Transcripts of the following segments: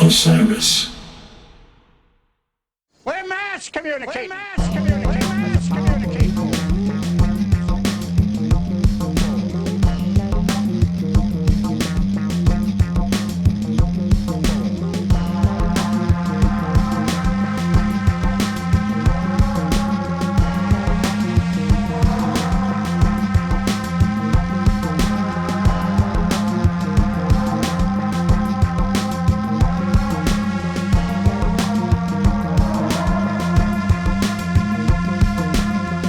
Osiris. We're mass communicating. Mass communicating. Mass communicating.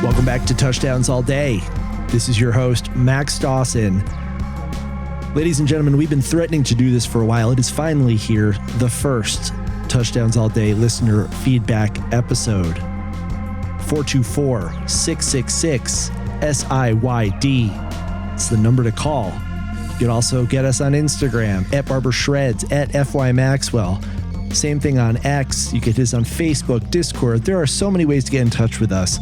Welcome back to Touchdowns All Day. This is your host, Max DAWSON. Ladies and gentlemen, we've been threatening to do this for a while. It is finally here, the first Touchdowns All Day listener feedback episode. 424-666-SIYD. It's the number to call. You can also get us on Instagram, at Barber Shreds, at FY Maxwell. Same thing on X. You can hit us on Facebook, Discord. There are so many ways to get in touch with us.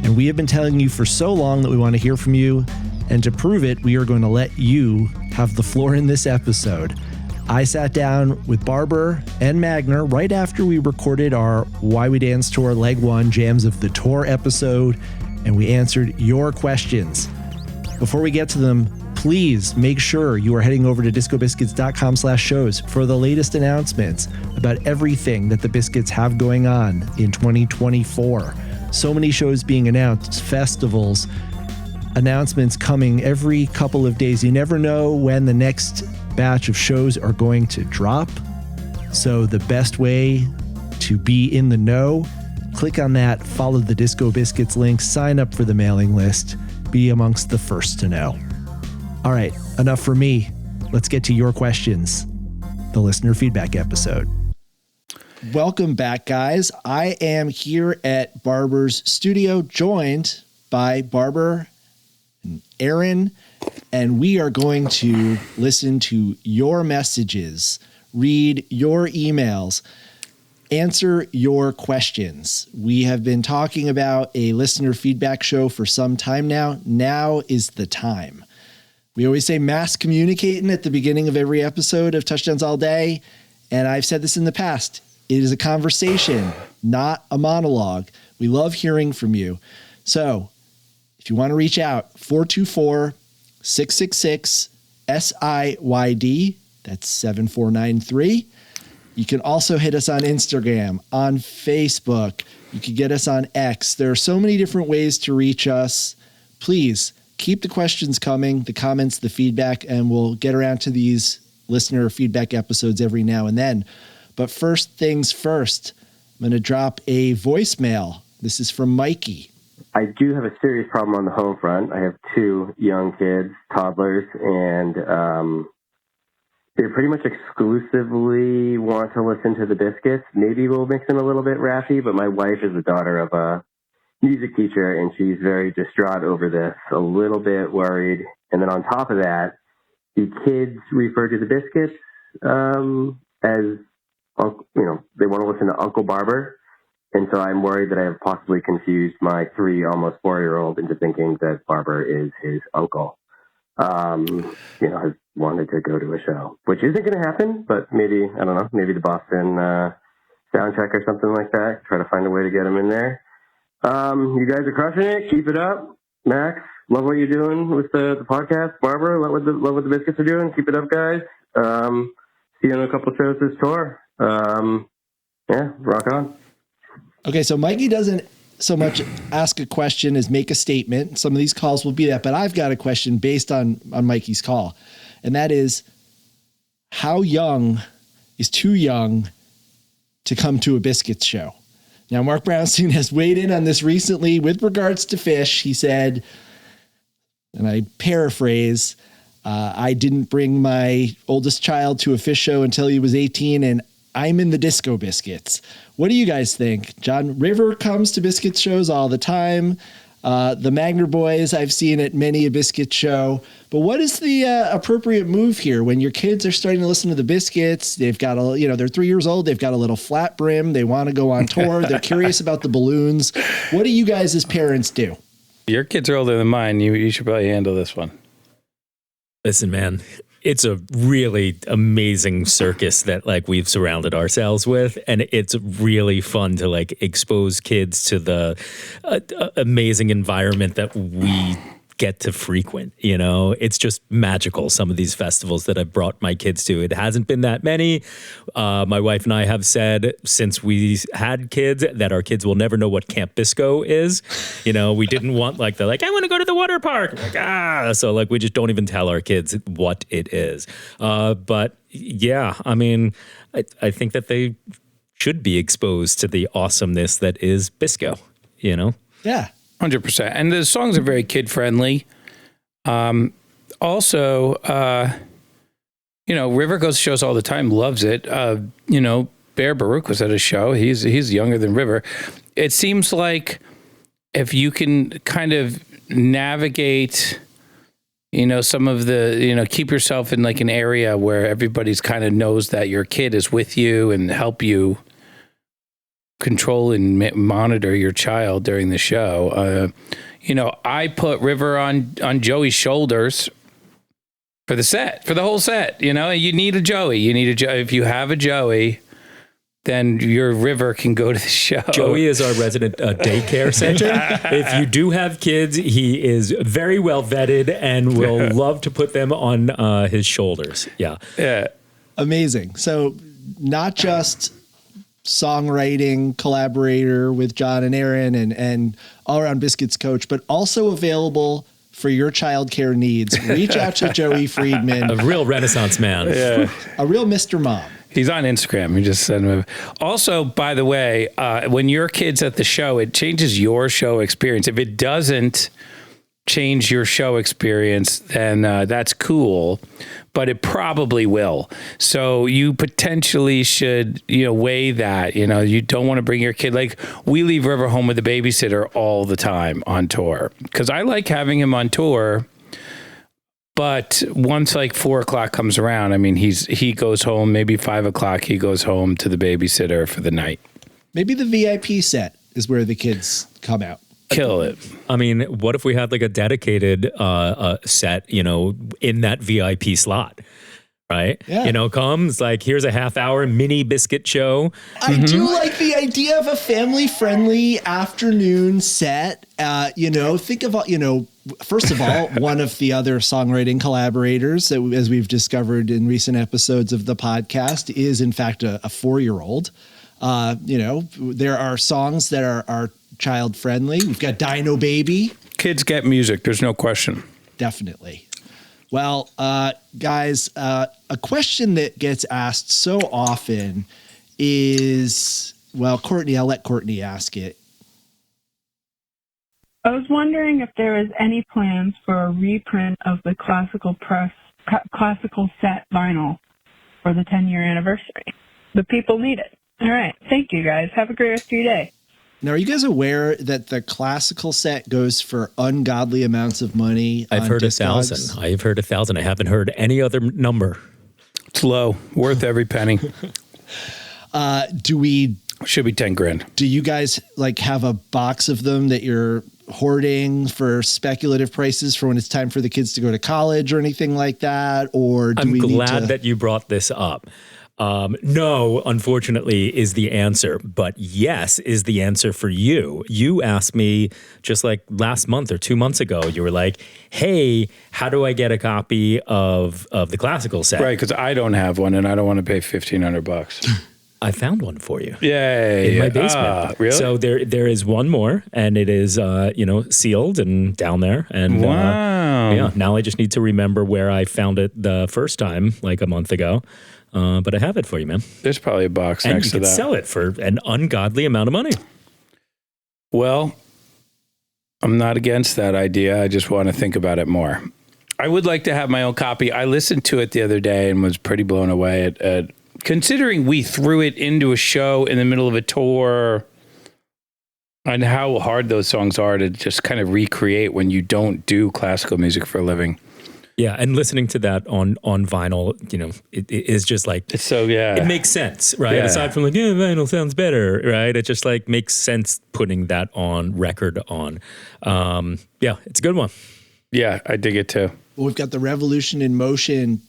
And we have been telling you for so long that we want to hear from you. And to prove it, we are going to let you have the floor in this episode. I sat down with Barber and Magner right after we recorded our Why We Dance Tour Leg 1 Jams of the Tour episode, and we answered your questions. Before we get to them, please make sure you are heading over to discobiscuits.com/shows for the latest announcements about everything that the Biscuits have going on in 2024. So many shows being announced, festivals, announcements coming every couple of days. You never know when the next batch of shows are going to drop. So the best way to be in the know, click on that, follow the Disco Biscuits link, sign up for the mailing list, be amongst the first to know. All right, enough for me. Let's get to your questions. The listener feedback episode. Welcome back, guys. I am here at Barber's studio, joined by Barber and Aaron, and we are going to listen to your messages, read your emails, answer your questions. We have been talking about a listener feedback show for some time now. Now is the time. We always say mass communicating at the beginning of every episode of Touchdowns All Day, and I've said this in the past. It is a conversation, not a monologue. We love hearing from you. So if you want to reach out, 424-666-SIYD. That's 7493. You can also hit us on Instagram, on Facebook. You can get us on X. There are so many different ways to reach us. Please keep the questions coming, the comments, the feedback, and we'll get around to these listener feedback episodes every now and then. But first things first, I'm going to drop a voicemail. This is from Mikey. I do have a serious problem on the home front. I have two young kids, toddlers, and they pretty much exclusively want to listen to the Biscuits. Maybe we'll mix in a little bit rappy, but my wife is the daughter of a music teacher, and she's very distraught over this, a little bit worried. And then on top of that, the kids refer to the Biscuits as, they want to listen to Uncle Barber. And so I'm worried that I have possibly confused my 3, almost 4-year-old into thinking that Barber is his uncle. Has wanted to go to a show, which isn't going to happen, but maybe, I don't know, maybe the Boston sound check or something like that. Try to find a way to get him in there. You guys are crushing it. Keep it up. Max, love what you're doing with the podcast. Barber, love what the Biscuits are doing. Keep it up, guys. See you in a couple of shows this tour. Rock on. Okay, so Mikey doesn't so much ask a question as make a statement. Some of these calls will be that, but I've got a question based on Mikey's call. And that is, how young is too young to come to a Biscuits show? Now, Mark Brownstein has weighed in on this recently with regards to Fish. He said, and I paraphrase, I didn't bring my oldest child to a Fish show until he was 18, and I'm in the Disco Biscuits. What do you guys think? John River comes to Biscuits shows all the time. The Magner boys I've seen at many a Biscuits show. But what is the appropriate move here when your kids are starting to listen to the Biscuits? They've got they're 3 years old. They've got a little flat brim. They want to go on tour. They're curious about the balloons. What do you guys as parents do? Your kids are older than mine. You should probably handle this one. Listen, man, it's a really amazing circus that like we've surrounded ourselves with, and it's really fun to like expose kids to the amazing environment that we get to frequent. You know, it's just magical. Some of these festivals that I've brought my kids to, it hasn't been that many. My wife and I have said since we had kids that our kids will never know what Camp Bisco is. You know, we didn't want like I want to go to the water park. Like, so like we just don't even tell our kids what it is. But yeah, I mean, I think that they should be exposed to the awesomeness that is Bisco, you know? Yeah. 100%. And the songs are very kid friendly. Also, you know, River goes to shows all the time, loves it. You know, Bear Baruch was at a show. He's younger than River. It seems like if you can kind of navigate, you know, some of the, you know, keep yourself in like an area where everybody's kind of knows that your kid is with you and help you control and monitor your child during the show. You know, I put River on Joey's shoulders for the whole set. You know, you need a Joey. If you have a Joey, then your River can go to the show. Joey is our resident daycare center. If you do have kids, he is very well vetted and will love to put them on his shoulders. Yeah. Yeah. Amazing. So not just songwriting collaborator with John and Aaron and all around Biscuits coach, but also available for your childcare needs. Reach out to Joey Friedman. A real Renaissance man. Yeah. A real Mr. Mom. He's on Instagram. You just send him. Also, by the way, when your kid's at the show, it changes your show experience. If it doesn't change your show experience, then that's cool, but it probably will. So you potentially should, you know, weigh that. You know, you don't want to bring your kid. Like we leave River home with a babysitter all the time on tour because I like having him on tour. But once like 4 o'clock comes around, I mean, he goes home, maybe 5 o'clock, he goes home to the babysitter for the night. Maybe the VIP set is where the kids come out. Kill it. I mean, what if we had like a dedicated set, you know, in that VIP slot, right? Yeah. You know, comes like, here's a half-hour mini biscuit show. I do like the idea of a family-friendly afternoon set. You know, think about, you know, first of all, one of the other songwriting collaborators, that, as we've discovered in recent episodes of the podcast, is in fact a 4-year-old. You know, there are songs that are child friendly. We've got Dino Baby. Kids get music. There's no question. Definitely. Well, guys, a question that gets asked so often is, well, Courtney, I'll let Courtney ask it. I was wondering if there was any plans for a reprint of the classical set vinyl for the 10-year anniversary. The people need it. All right. Thank you, guys. Have a great rest of your day. Now, are you guys aware that the classical set goes for ungodly amounts of money? I've heard Discogs? 1,000. I've heard 1,000. I haven't heard any other number. It's low. Worth every penny. Should be 10 grand. Do you guys like have a box of them that you're hoarding for speculative prices for when it's time for the kids to go to college or anything like that? Or do I'm we glad need to... that you brought this up. No, unfortunately, is the answer, but yes is the answer for you. You asked me just like last month or 2 months ago, you were like, hey, how do I get a copy of the classical set? Right, because I don't have one and I don't want to pay $1,500. I found one for you. Yay. In my basement. Really? So there is one more, and it is, sealed and down there. And wow. Now I just need to remember where I found it the first time, like a month ago. But I have it for you, man. There's probably a box and next to that. And you can sell it for an ungodly amount of money. Well, I'm not against that idea. I just want to think about it more. I would like to have my own copy. I listened to it the other day and was pretty blown away at considering we threw it into a show in the middle of a tour and how hard those songs are to just kind of recreate when you don't do classical music for a living. Yeah, and listening to that on vinyl, it is just like... It's so, yeah. It makes sense, right? Yeah. Aside from like, yeah, vinyl sounds better, right? It just like makes sense putting that on record on. Yeah, it's a good one. Yeah, I dig it too. Well, we've got the Revolution in Motion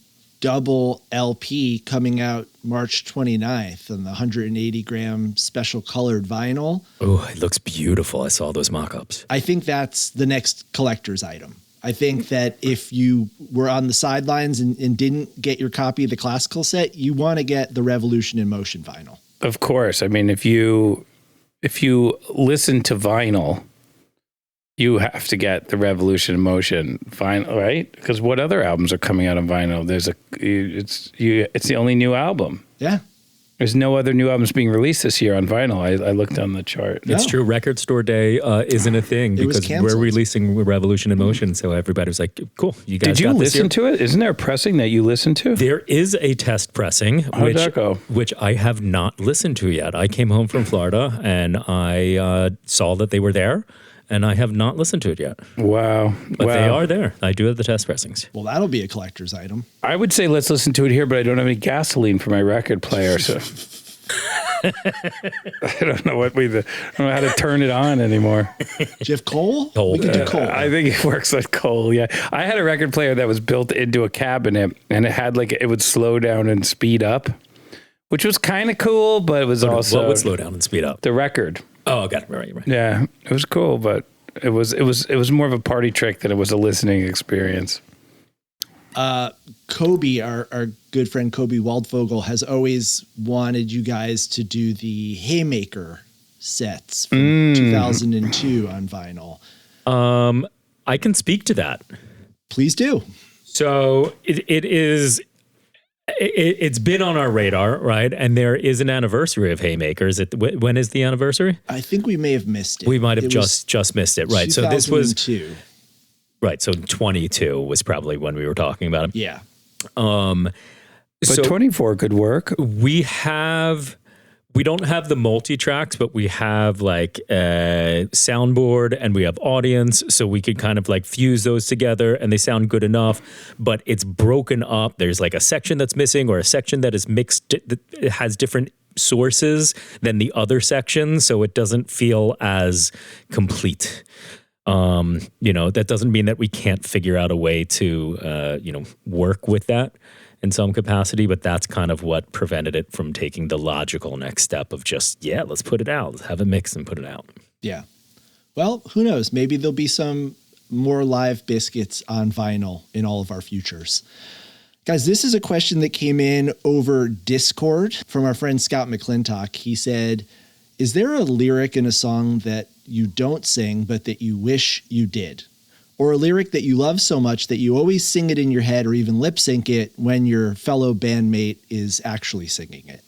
double LP coming out March 29th on the 180 gram special colored vinyl. Oh, it looks beautiful. I saw those mock-ups. I think that's the next collector's item. I think that if you were on the sidelines and didn't get your copy of the classical set, you want to get the Revolution in Motion vinyl. Of course. I mean, if you listen to vinyl, you have to get the Revolution in Motion vinyl, right? Because what other albums are coming out on vinyl? It's the only new album. Yeah. There's no other new albums being released this year on vinyl. I looked on the chart. It's true. Record Store Day isn't a thing because we're releasing Revolution in Motion. So everybody was like, cool, you guys Did you listen to it? Isn't there a pressing that you listened to? There is a test pressing, How'd that go? which I have not listened to yet. I came home from Florida and I saw that they were there. And I have not listened to it yet. Wow. But they are there. I do have the test pressings. Well, that'll be a collector's item. I would say let's listen to it here, but I don't have any gasoline for my record player, so I don't know how to turn it on anymore. Do you have coal? Coal. We can do coal. I think it works like coal, yeah. I had a record player that was built into a cabinet, and it had it would slow down and speed up, which was kind of cool, but it was also... What would slow down and speed up? The record. Oh, got it. Right. Yeah, it was cool, but it was more of a party trick than it was a listening experience. Kobe, our good friend Kobe Waldvogel, has always wanted you guys to do the Haymaker sets from 2002 on vinyl. I can speak to that. Please do. So it is... It's been on our radar, right? And there is an anniversary of Haymakers. When is the anniversary? I think we may have missed it. We might have just missed it, right? So this was 2002. right. So 22 was probably when we were talking about it. Yeah. But so 24 could work. We don't have the multi-tracks, but we have like a soundboard and we have audience. So we could kind of like fuse those together and they sound good enough, but it's broken up. There's like a section that's missing or a section that is mixed, that has different sources than the other sections. So it doesn't feel as complete. That doesn't mean that we can't figure out a way to, work with that in some capacity, but that's kind of what prevented it from taking the logical next step of just, let's put it out. Let's have it mixed and put it out. Yeah. Well, who knows? Maybe there'll be some more live Biscuits on vinyl in all of our futures. Guys, this is a question that came in over Discord from our friend Scott McClintock. He said, is there a lyric in a song that you don't sing, but that you wish you did? Or a lyric that you love so much that you always sing it in your head or even lip sync it when your fellow bandmate is actually singing it?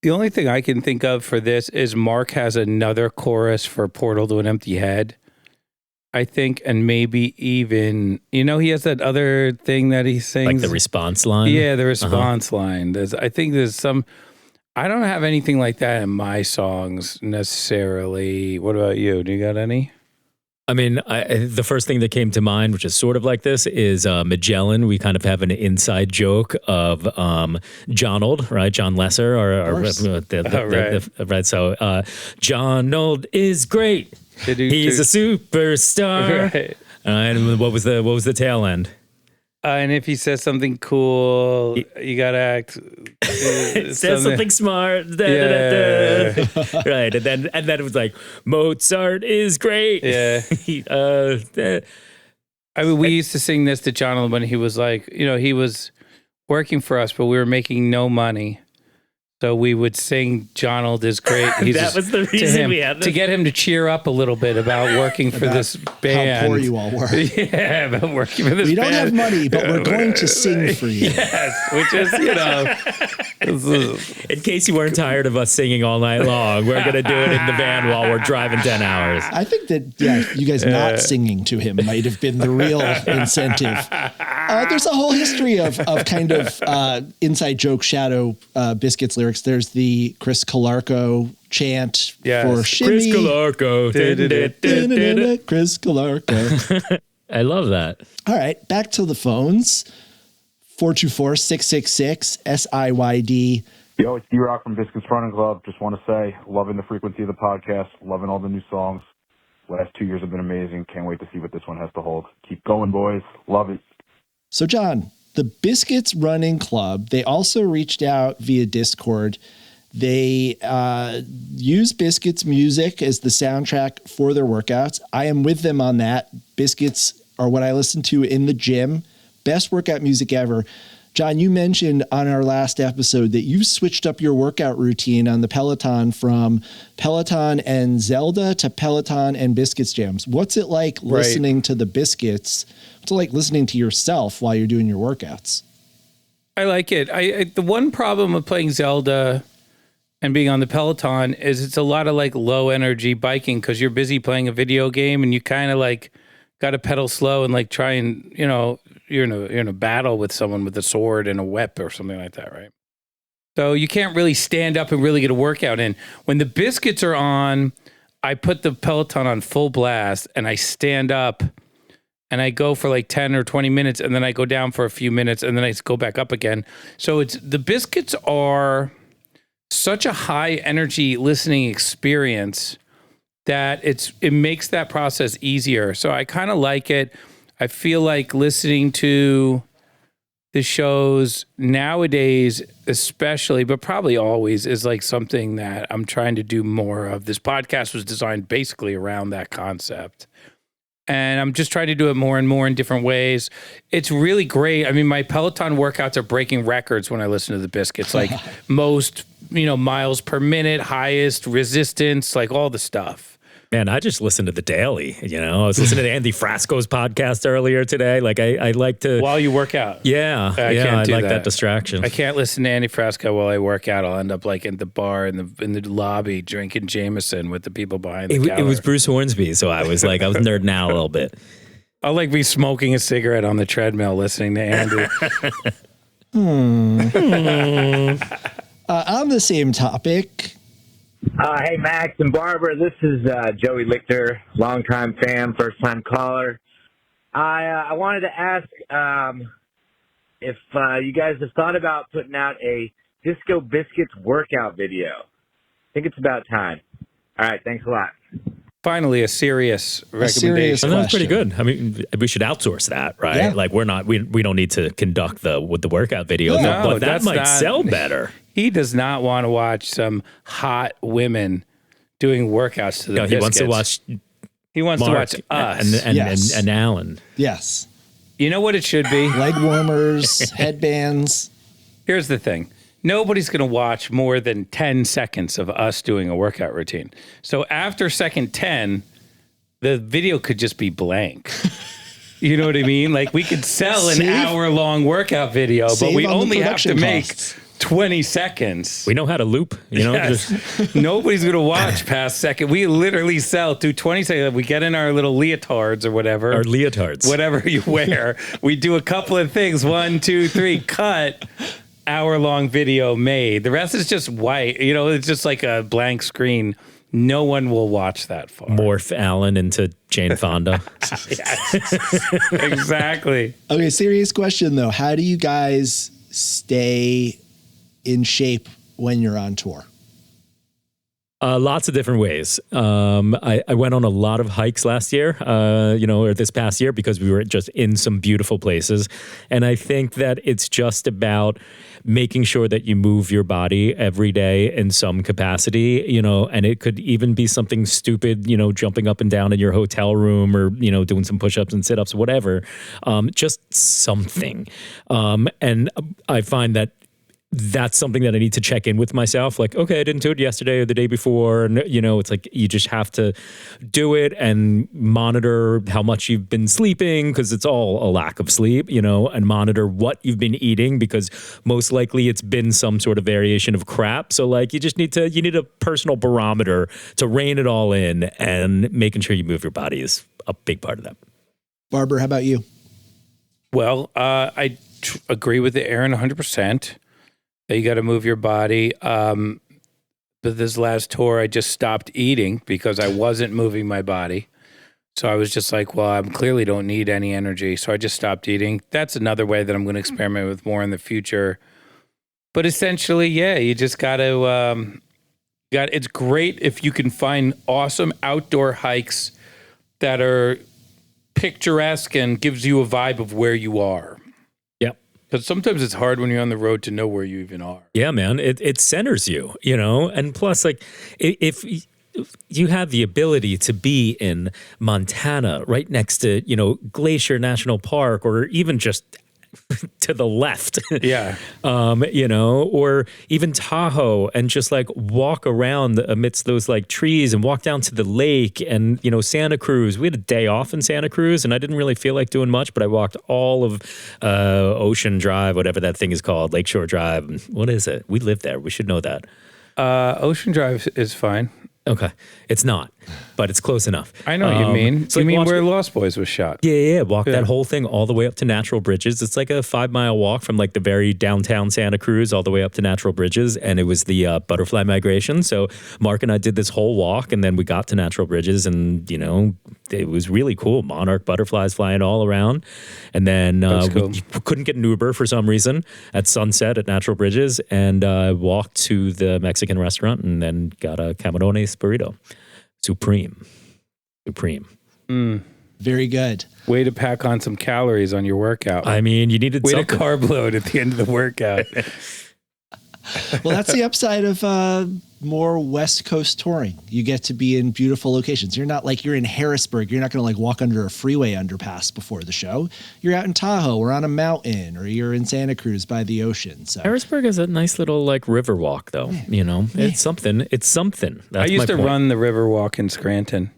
The only thing I can think of for this is Mark has another chorus for Portal to an Empty Head, I think, and maybe even, he has that other thing that he sings. Like the response line? Yeah, the response line. I think there's some... I don't have anything like that in my songs necessarily. What about you? Do you got any? I mean, the first thing that came to mind, which is sort of like this, is Magellan. We kind of have an inside joke of Jonold, right? John Lesser, right? So Jonold is great. He's a superstar. Right. And what was the tail end? And if he says something cool, you gotta act. Says something smart. Yeah. Right, and then it was like Mozart is great. Yeah. I mean, we used to sing this to John when he was like, he was working for us, but we were making no money. So we would sing "Jonold is great." That was the reason we had this. To get him to cheer up a little bit about working for this band. How poor you all were. Yeah, about working for this band. We don't have money, but we're going to sing for you. Yes, which is, in case you weren't tired of us singing all night long, we're going to do it in the van while we're driving 10 hours. I think that, you guys not singing to him might have been the real incentive. There's a whole history of kind of inside joke shadow Biscuits lyrics. There's the Chris Calarco chant for Shimmy. Chris Calarco. Chris Calarco. I love that. All right, back to the phones. 424-666-SIYD. Yo, it's D-Rock from Biscuits Running Club. Just want to say, loving the frequency of the podcast, loving all the new songs. Last 2 years have been amazing. Can't wait to see what this one has to hold. Keep going, boys. Love it. So, John, the Biscuits Running Club, they also reached out via Discord. They use Biscuits music as the soundtrack for their workouts. I am with them on that. Biscuits are what I listen to in the gym. Best workout music ever. John, you mentioned on our last episode that you switched up your workout routine on the Peloton from Peloton and Zelda to Peloton and Biscuits jams. What's it like listening to the Biscuits? What's it like listening to yourself while you're doing your workouts? I like it. The one problem with playing Zelda and being on the Peloton is it's a lot of like low energy biking because you're busy playing a video game and you kind of like got to pedal slow and like try and, you know, you're in a battle with someone with a sword and a whip or something like that, right? So you can't really stand up and really get a workout in. When the Biscuits are on, I put the Peloton on full blast and I stand up and I go for like 10 or 20 minutes and then I go down for a few minutes and then I go back up again. So the Biscuits are such a high energy listening experience that it makes that process easier. So I kind of like it. I feel like listening to the shows nowadays, especially, but probably always, is like something that I'm trying to do more of. This podcast was designed basically around that concept. And I'm just trying to do it more and more in different ways. It's really great. I mean, my Peloton workouts are breaking records when I listen to the Biscuits, like most, miles per minute, highest resistance, like all the stuff. Man, I just listened to the Daily, I was listening to Andy Frasco's podcast earlier today. Like I like to... While you work out. Yeah. I like that distraction. I can't listen to Andy Frasco while I work out. I'll end up like in the bar in the lobby drinking Jameson with the people behind the counter. It was Bruce Hornsby, so I was nerding out a little bit. I'll like be smoking a cigarette on the treadmill listening to Andy. On the same topic... Hey, Max and Barber. This is Joey Lichter, longtime fan, first-time caller. I wanted to ask if you guys have thought about putting out a Disco Biscuits workout video. I think it's about time. All right, thanks a lot. Finally, a serious recommendation. That's pretty good. I mean, we should outsource that, right? Yeah. Like we don't need to conduct the workout video, but that might sell better. He does not want to watch some hot women doing workouts to the Biscuits. He wants to watch us and Alan. Yes. You know what it should be? Leg warmers, headbands. Here's the thing. Nobody's going to watch more than 10 seconds of us doing a workout routine. So after second 10, the video could just be blank. You know what I mean? Like we could sell an hour-long workout video, but we only have to make 20 seconds. We know how to loop, Yes. Nobody's going to watch past second. We literally sell through 20 seconds. We get in our little leotards or whatever. Our leotards. Whatever you wear. We do a couple of things. 1, 2, 3, cut. Hour-long video made. The rest is just white. It's just like a blank screen. No one will watch that far. Morph Alan into Jane Fonda. Yes. Exactly. Okay, serious question though. How do you guys stay in shape when you're on tour? Lots of different ways. I went on a lot of hikes last year, or this past year because we were just in some beautiful places. And I think that it's just about making sure that you move your body every day in some capacity, and it could even be something stupid, jumping up and down in your hotel room or, doing some push-ups and sit-ups, whatever, just something. And I find that that's something that I need to check in with myself. Like, okay, I didn't do it yesterday or the day before. And, it's like you just have to do it and monitor how much you've been sleeping because it's all a lack of sleep, and monitor what you've been eating because most likely it's been some sort of variation of crap. So like you need a personal barometer to rein it all in, and making sure you move your body is a big part of that. Barber, how about you? Well, I agree with Aaron 100%. You got to move your body. But this last tour, I just stopped eating because I wasn't moving my body. So I was just like, well, I clearly don't need any energy. So I just stopped eating. That's another way that I'm going to experiment with more in the future. But essentially, yeah, you just got to, it's great if you can find awesome outdoor hikes that are picturesque and gives you a vibe of where you are. But sometimes it's hard when you're on the road to know where you even are. Yeah, man. It centers you, you know? And plus, like, if you have the ability to be in Montana, right next to, you know, Glacier National Park, or even just to the left, Yeah. you know, or even Tahoe, and just like walk around amidst those like trees and walk down to the lake, and, you know, Santa Cruz. We had a day off in Santa Cruz and I didn't really feel like doing much, but I walked all of Ocean Drive, whatever that thing is called, Lakeshore Drive. What is it? We live there. We should know that. Ocean Drive is fine. Okay. It's not, but it's close enough. I know what you mean. so You like mean watch- where Lost Boys was shot? Yeah. Walk that whole thing all the way up to Natural Bridges. It's like a 5-mile walk from like the very downtown Santa Cruz all the way up to Natural Bridges. And it was the butterfly migration. So Mark and I did this whole walk, and then we got to Natural Bridges, and, you know, it was really cool. Monarch butterflies flying all around. And then Cool. we couldn't get an Uber for some reason at sunset at Natural Bridges, and walked to the Mexican restaurant and then got a Camarones burrito. Supreme. Very good. Way to pack on some calories on your workout. I mean, you needed Way to something. carb load at the end of the workout. Well, that's the upside of more West Coast touring. You get to be in beautiful locations. You're not like you're in Harrisburg. You're not going to like walk under a freeway underpass before the show. You're out in Tahoe or on a mountain, or you're in Santa Cruz by the ocean. So Harrisburg is a nice little like river walk, though. You know, it's something. It's something. I That's used my to point. run the river walk in Scranton.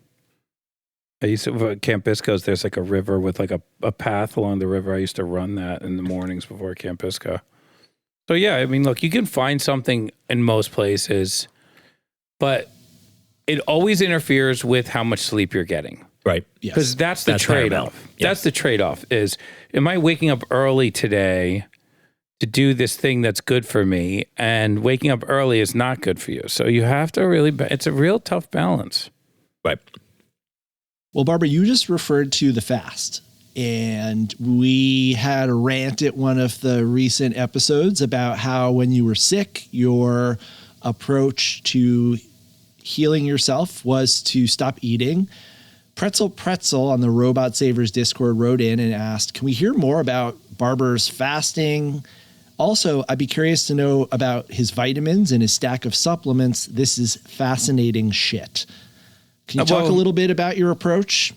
I used to, at Camp Bisco's, there's like a river with like a path along the river. I used to run that in the mornings before Camp Bisco. So yeah, I mean, look, you can find something in most places, but it always interferes with how much sleep you're getting. Right. Because that's the That's trade-off. paramount. Yeah. That's the trade-off is, am I waking up early today to do this thing that's good for me? And waking up early is not good for you. So you have to really, it's a real tough balance. Right. Well, Barbara, you just referred to the fast, and we had a rant at one of the recent episodes about how when you were sick, your approach to healing yourself was to stop eating. Pretzel on the Robot Savers Discord wrote in and asked, can we hear more about Barber's fasting? Also, I'd be curious to know about his vitamins and his stack of supplements. This is fascinating shit. Can you talk a little bit about your approach?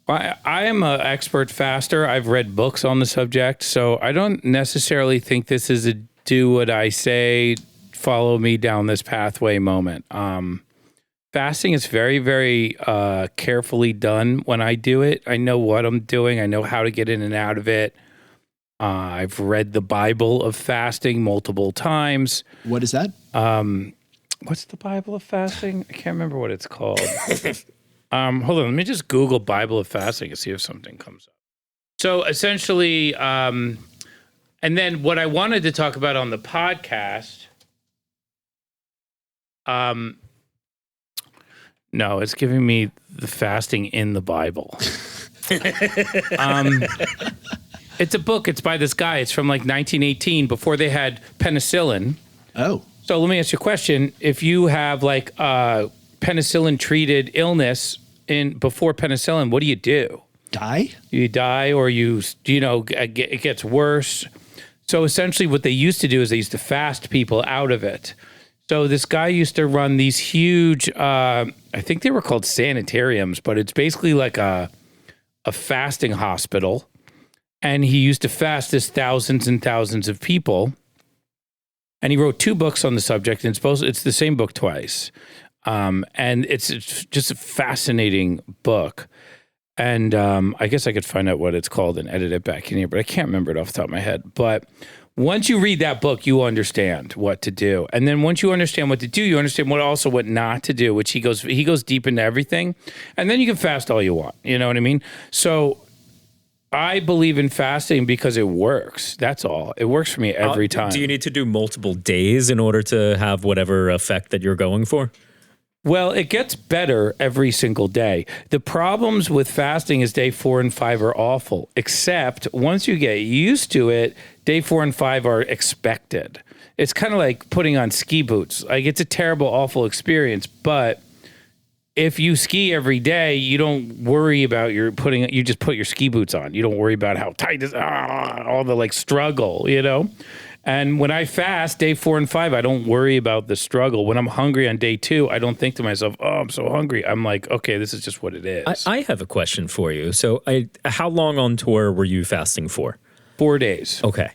I am an expert faster. I've read books on the subject, so I don't necessarily think this is a do what I say, follow me down this pathway moment. Fasting is very, very carefully done when I do it. I know what I'm doing. I know how to get in and out of it. I've read the Bible of fasting multiple times. What is that? What's the Bible of fasting? I can't remember what it's called. Hold on, let me just Google Bible of fasting and see if something comes up. So essentially, and then what I wanted to talk about on the podcast, no, it's giving me the fasting in the Bible. It's a book. It's by this guy. It's from like 1918, before they had penicillin. Oh. So let me ask you a question. If you have like penicillin treated illness before penicillin, what do you do? Die? You die, or it gets worse. So essentially what they used to do is they used to fast people out of it. So this guy used to run these huge, I think they were called sanitariums, but it's basically like a fasting hospital. And he used to fast this thousands and thousands of people. And he wrote 2 books on the subject, and it's the same book twice. And it's just a fascinating book. And I guess I could find out what it's called and edit it back in here, but I can't remember it off the top of my head. But once you read that book, you understand what to do. And then once you understand what to do, you understand what not to do, which he goes deep into everything. And then you can fast all you want. You know what I mean? So I believe in fasting because it works. That's all. It works for me every time. Do you need to do multiple days in order to have whatever effect that you're going for? Well, it gets better every single day. The problems with fasting is day 4 and 5 are awful, except once you get used to it, day 4 and 5 are expected. It's kind of like putting on ski boots. Like, it's a terrible, awful experience, but if you ski every day, you don't worry about you just put your ski boots on. You don't worry about how tight is all the like struggle, you know? And when I fast day 4 and 5, I don't worry about the struggle. When I'm hungry on day 2, I don't think to myself, oh, I'm so hungry. I'm like, okay, this is just what it is. I have a question for you. So how long on tour were you fasting for? 4 days. Okay.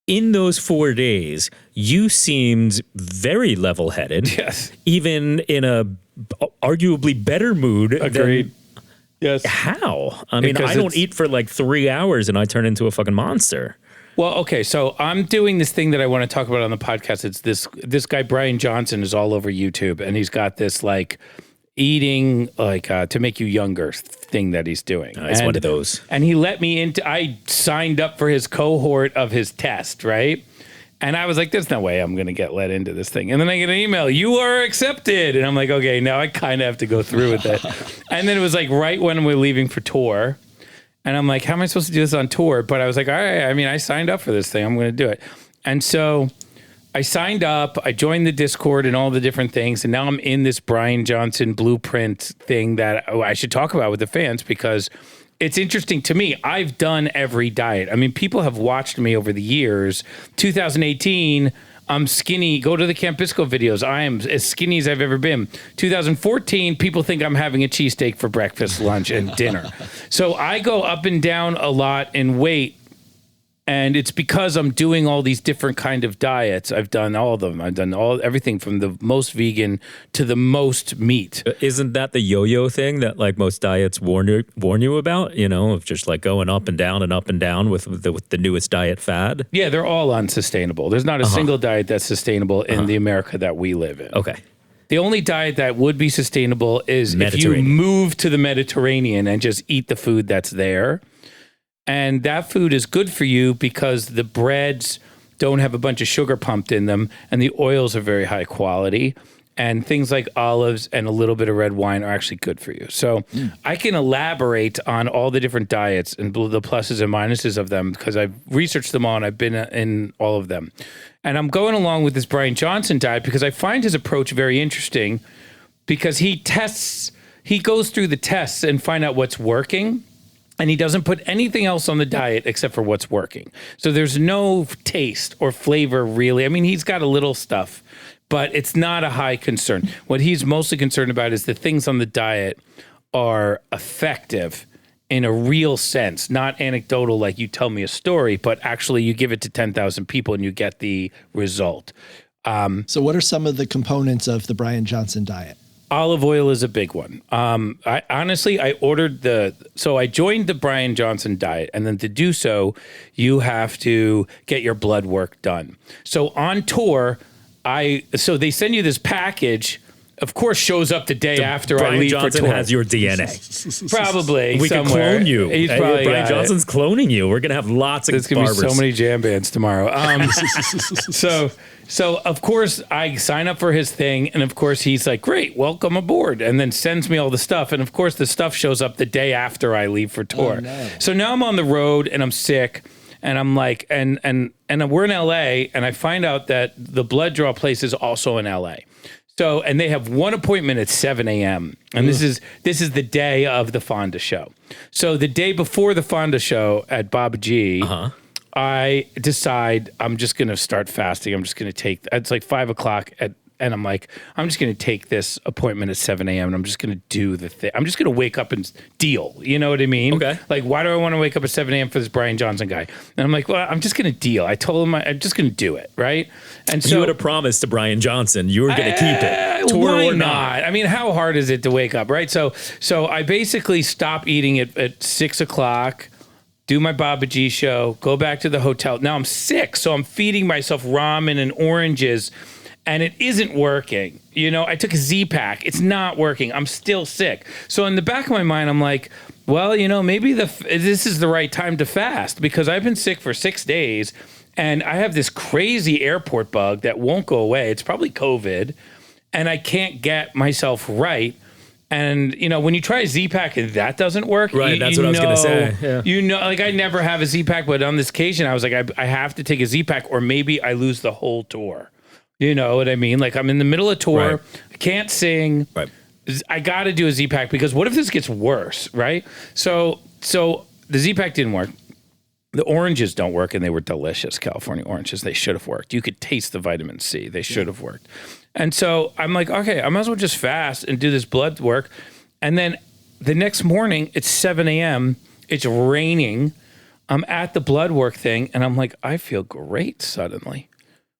In those 4 days, you seemed very level-headed. Yes. Even in a arguably better mood. Agreed. Yes. How? I mean, Because I don't eat for like 3 hours and I turn into a fucking monster. Well, okay, so I'm doing this thing that I want to talk about on the podcast. It's this guy, Brian Johnson, is all over YouTube, and he's got this like eating like to make you younger thing that he's doing. It's one of those. And he let me into, I signed up for his cohort of his test, right? And I was like, there's no way I'm going to get let into this thing. And then I get an email, you are accepted. And I'm like, okay, now I kind of have to go through with it. And then it was like right when we're leaving for tour. And I'm like, how am I supposed to do this on tour? But I was like, all right, I mean, I signed up for this thing. I'm going to do it. And so I signed up, I joined the Discord and all the different things. And now I'm in this Brian Johnson blueprint thing that I should talk about with the fans because it's interesting to me. I've done every diet. I mean, people have watched me over the years. 2018, I'm skinny. Go to the Camp Bisco videos. I am as skinny as I've ever been. 2014, people think I'm having a cheesesteak for breakfast, lunch, and dinner. So I go up and down a lot in weight. And it's because I'm doing all these different kind of diets. I've done all of them. I've done everything from the most vegan to the most meat. Isn't that the yo-yo thing that like most diets warn you about? You know, of just like going up and down with the newest diet fad? Yeah, they're all unsustainable. There's not a single diet that's sustainable in the America that we live in. Okay. The only diet that would be sustainable is if you move to the Mediterranean and just eat the food that's there. And that food is good for you because the breads don't have a bunch of sugar pumped in them and the oils are very high quality. And things like olives and a little bit of red wine are actually good for you. So I can elaborate on all the different diets and the pluses and minuses of them because I've researched them all and I've been in all of them. And I'm going along with this Brian Johnson diet because I find his approach very interesting because he goes through the tests and find out what's working. And he doesn't put anything else on the diet except for what's working. So there's no taste or flavor really. I mean, he's got a little stuff, but it's not a high concern. What he's mostly concerned about is the things on the diet are effective in a real sense, not anecdotal like you tell me a story, but actually you give it to 10,000 people and you get the result. So what are some of the components of the Brian Johnson diet? Olive oil is a big one. I joined the Brian Johnson diet, and then to do so, you have to get your blood work done. So on tour, so they send you this package. Of course, shows up the day after I leave Johnson for tour. has your DNA. Probably We can somewhere. clone you. He's probably Brian Johnson's cloning you. We're gonna have lots of There's gonna barbers. be so many jam bands tomorrow. So of course I sign up for his thing, and of course he's like, "Great, welcome aboard," and then sends me all the stuff. And of course the stuff shows up the day after I leave for tour. Oh, no. So now I'm on the road and I'm sick, and I'm like, and we're in LA, and I find out that the blood draw place is also in LA. So, and they have one appointment at 7 a.m. And this is the day of the Fonda show. So the day before the Fonda show at Baba G, I decide I'm just going to start fasting. I'm just going to take, it's like 5 o'clock and I'm like, I'm just going to take this appointment at 7 a.m. and I'm just going to do the thing. I'm just going to wake up and deal. You know what I mean? Okay. Like, why do I want to wake up at 7 a.m. for this Brian Johnson guy? And I'm like, well, I'm just going to deal. I told him I'm just going to do it. Right. And so you had a promise to Brian Johnson. You were going to keep it. Tour why or not? I mean, how hard is it to wake up? Right. So I basically stop eating at 6 o'clock. Do my Baba G show, go back to the hotel. Now I'm sick, so I'm feeding myself ramen and oranges, and it isn't working. You know, I took a Z-Pack. It's not working. I'm still sick. So in the back of my mind, I'm like, well, you know, maybe this is the right time to fast because I've been sick for 6 days, and I have this crazy airport bug that won't go away. It's probably COVID, and I can't get myself right. And, you know, when you try a Z-Pack and that doesn't work, right? That's what I was going to say. Yeah. You know, like I never have a Z-Pack, but on this occasion, I was like, I have to take a Z-Pack or maybe I lose the whole tour. You know what I mean? Like I'm in the middle of tour, right. I can't sing. Right. I got to do a Z-Pack because what if this gets worse, right? So the Z-Pack didn't work. The oranges don't work, and they were delicious California oranges. They should have worked. You could taste the vitamin C. They should have worked. And so I'm like, okay, I might as well just fast and do this blood work. And then the next morning, it's 7 a.m. It's raining. I'm at the blood work thing, and I'm like, I feel great suddenly.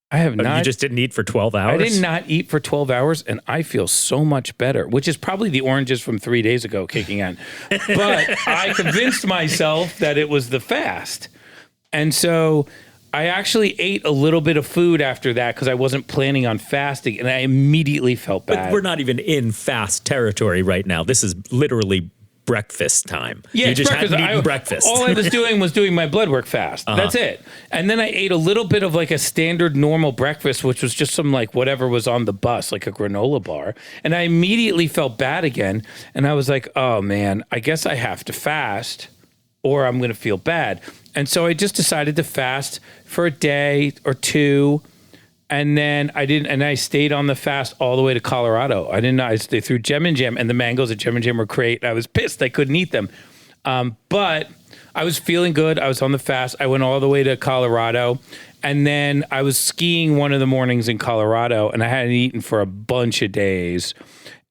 I have not. You just didn't eat for 12 hours? I did not eat for 12 hours, and I feel so much better, which is probably the oranges from 3 days ago kicking in. But I convinced myself that it was the fast. And so I actually ate a little bit of food after that because I wasn't planning on fasting, and I immediately felt bad. But we're not even in fast territory right now. This is literally breakfast time. Yeah, you just breakfast. hadn't eaten breakfast. All I was doing was doing my blood work fast. That's it. And then I ate a little bit of like a standard normal breakfast, which was just some like whatever was on the bus, like a granola bar. And I immediately felt bad again. And I was like, oh man, I guess I have to fast or I'm going to feel bad. And so I just decided to fast for a day or two. And then I stayed on the fast all the way to Colorado. I didn't know. I stayed through Gem and Jam, and the mangoes at Gem and Jam were great. I was pissed I couldn't eat them. But I was feeling good. I was on the fast. I went all the way to Colorado. And then I was skiing one of the mornings in Colorado, and I hadn't eaten for a bunch of days.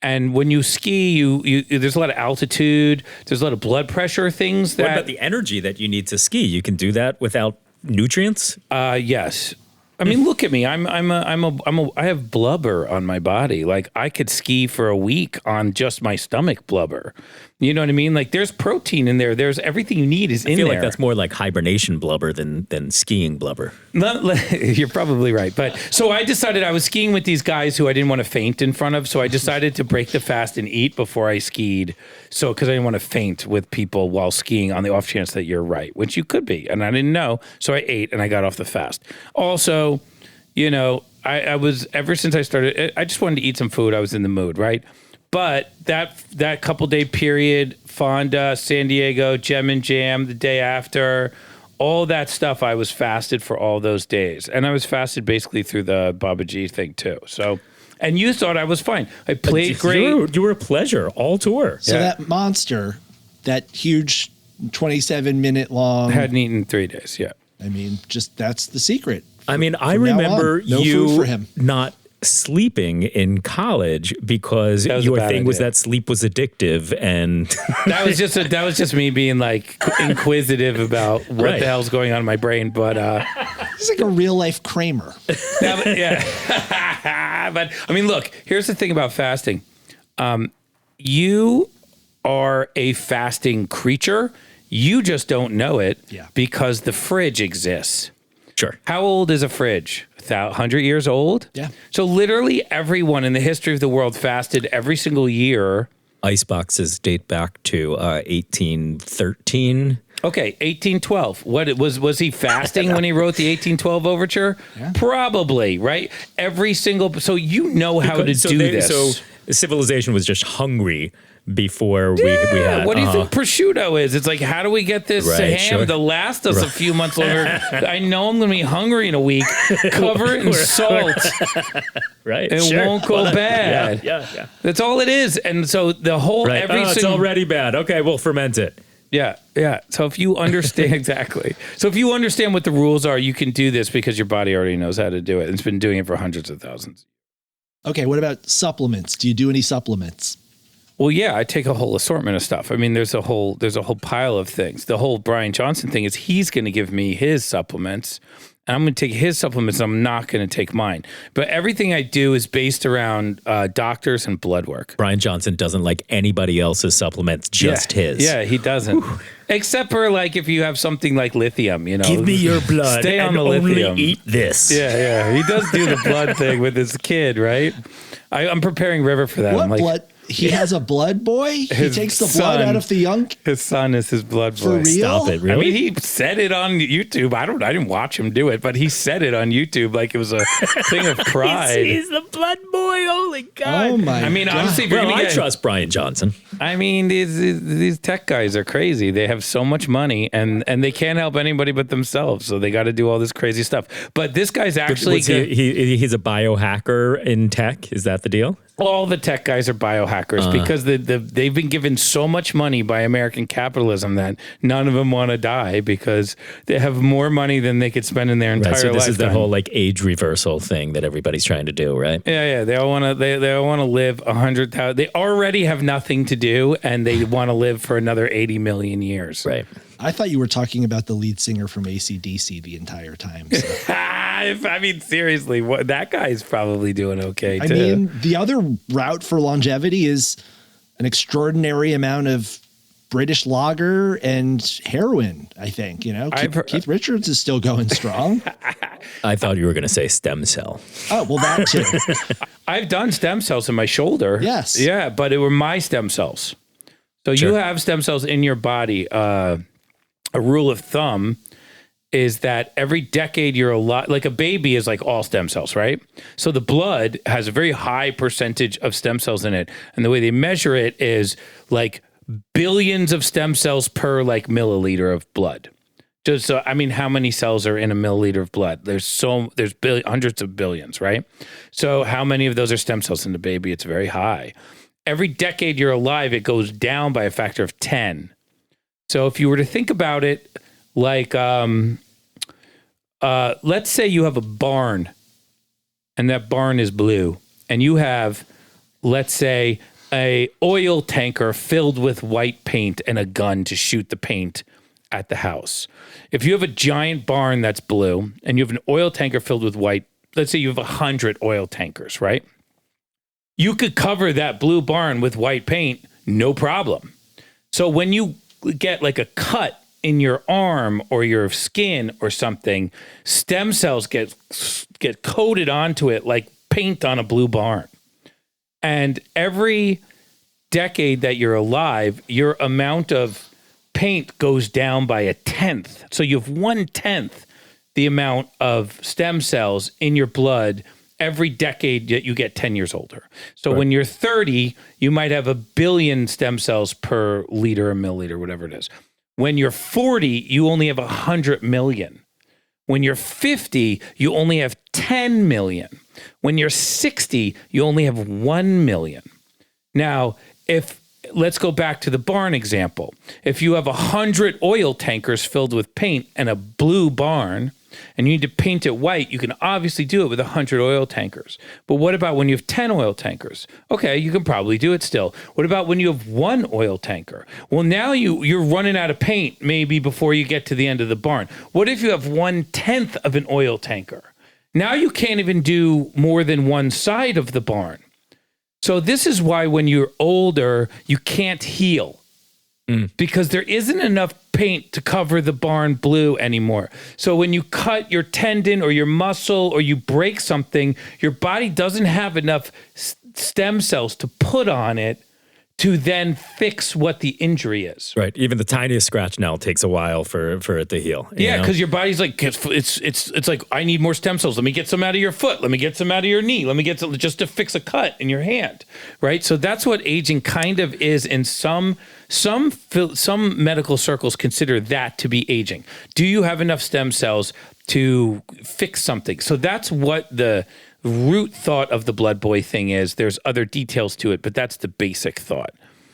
And when you ski, you there's a lot of altitude. There's a lot of blood pressure things. What about the energy that you need to ski? You can do that without nutrients? Yes. I mean, look at me. I have blubber on my body. Like I could ski for a week on just my stomach blubber. You know what I mean? Like there's protein in there. There's everything you need is in there. I feel like that's more like hibernation blubber than skiing blubber. You're probably right. But so I decided I was skiing with these guys who I didn't want to faint in front of. So I decided to break the fast and eat before I skied. So because I didn't want to faint with people while skiing on the off chance that you're right, which you could be. And I didn't know. So I ate and I got off the fast. Also, you know, I was ever since I started, I just wanted to eat some food. I was in the mood, right? But that couple day period, Fonda, San Diego, Gem and Jam, the day after, all that stuff, I was fasted for all those days. And I was fasted basically through the Baba G thing too. So, and you thought I was fine. I played great. You were a pleasure all tour. So that monster, that huge 27-minute long. Hadn't eaten 3 days, yeah. I mean, just that's the secret. I mean, I remember no food for you him. not sleeping in college because your thing was that sleep was addictive, and that was just me being like inquisitive about what the hell's going on in my brain. But he's like a real life Kramer. Yeah, but I mean, look, here's the thing about fasting. You are a fasting creature. You just don't know it because the fridge exists. Sure. How old is a fridge? 100 years old? Yeah. So literally everyone in the history of the world fasted every single year. Ice boxes date back to 1813. Okay, 1812. What was he fasting when he wrote the 1812 overture? Yeah. Probably, right? Every single so you know how to do this. So civilization was just hungry before we had. What do you think prosciutto is? It's like, how do we get this ham to last us a few months longer? I know I'm going to be hungry in a week. Cover it in salt. Right. It won't go bad. Yeah. That's all it is. And so the whole it's already bad. Okay, we'll ferment it. Yeah. So if you understand exactly. So if you understand what the rules are, you can do this because your body already knows how to do it. It's been doing it for hundreds of thousands. Okay, what about supplements? Do you do any supplements? Well, yeah, I take a whole assortment of stuff. I mean, there's a whole pile of things. The whole Brian Johnson thing is he's going to give me his supplements, and I'm going to take his supplements, and I'm not going to take mine. But everything I do is based around doctors and blood work. Brian Johnson doesn't like anybody else's supplements, just his. Yeah, he doesn't. Except for like if you have something like lithium, you know. Give me your blood. Stay on and the only lithium. Eat this. Yeah. He does do the blood thing with his kid, right? I'm preparing River for that. What I'm like, blood? He has a blood boy? He takes the blood out of the young? His son is his blood boy. For real? Stop it, really? I mean, he said it on YouTube. I didn't watch him do it, but he said it on YouTube like it was a thing of pride. He's the blood boy. Holy God. Oh, my God. I mean, honestly, if you're I trust Brian Johnson. I mean, these tech guys are crazy. They have so much money, and they can't help anybody but themselves. So they got to do all this crazy stuff. But this guy's actually he's a biohacker in tech. Is that the deal? All the tech guys are biohackers. biohackers because they've been given so much money by American capitalism that none of them want to die because they have more money than they could spend in their entire Right, so this lifetime. is the whole like age reversal thing that everybody's trying to do, right? Yeah. They all want to. They all want to live 100,000. They already have nothing to do, and they want to live for another 80 million years. Right. I thought you were talking about the lead singer from AC/DC the entire time. So. I mean, seriously, that guy's probably doing okay, too. I mean, the other route for longevity is an extraordinary amount of British lager and heroin, I think. You know, Keith Richards is still going strong. I thought you were going to say stem cell. Oh, well, that too. I've done stem cells in my shoulder. Yes. Yeah, but it were my stem cells. So Sure. you have stem cells in your body. A rule of thumb is that every decade you're alive, like a baby is like all stem cells, right? So the blood has a very high percentage of stem cells in it. And the way they measure it is like billions of stem cells per like milliliter of blood. Just so, I mean, how many cells are in a milliliter of blood? There's hundreds of billions, right? So how many of those are stem cells in the baby? It's very high. Every decade you're alive, it goes down by a factor of 10. So if you were to think about it, like, let's say you have a barn and that barn is blue and you have, let's say, a oil tanker filled with white paint and a gun to shoot the paint at the house. If you have a giant barn that's blue and you have an oil tanker filled with white, let's say you have 100 oil tankers, right? You could cover that blue barn with white paint, no problem. So when you get like a cut in your arm or your skin or something, stem cells get coated onto it like paint on a blue barn. And every decade that you're alive, your amount of paint goes down by 1/10. So you have 1/10 the amount of stem cells in your blood every decade that you get 10 years older. So when you're 30, you might have 1 billion stem cells per liter or milliliter, whatever it is. When you're 40, you only have 100 million. When you're 50, you only have 10 million. When you're 60, you only have 1 million. Now, let's go back to the barn example. If you have 100 oil tankers filled with paint and a blue barn, and you need to paint it white, you can obviously do it with 100 oil tankers. But what about when you have 10 oil tankers? Okay, you can probably do it still. What about when you have 1 oil tanker? Well, now you're running out of paint maybe before you get to the end of the barn. What if you have 1/10 of an oil tanker? Now you can't even do more than one side of the barn. So this is why when you're older, you can't heal. Because there isn't enough paint to cover the barn blue anymore. So when you cut your tendon or your muscle or you break something, your body doesn't have enough stem cells to put on it to then fix what the injury is. Right. Even the tiniest scratch now takes a while for it to heal. Yeah, because your body's like, it's like, I need more stem cells. Let me get some out of your foot. Let me get some out of your knee. Let me get some just to fix a cut in your hand. Right. So that's what aging kind of is in some medical circles consider that to be aging. Do you have enough stem cells to fix something? So that's what the root thought of the blood boy thing is. There's other details to it, but that's the basic thought.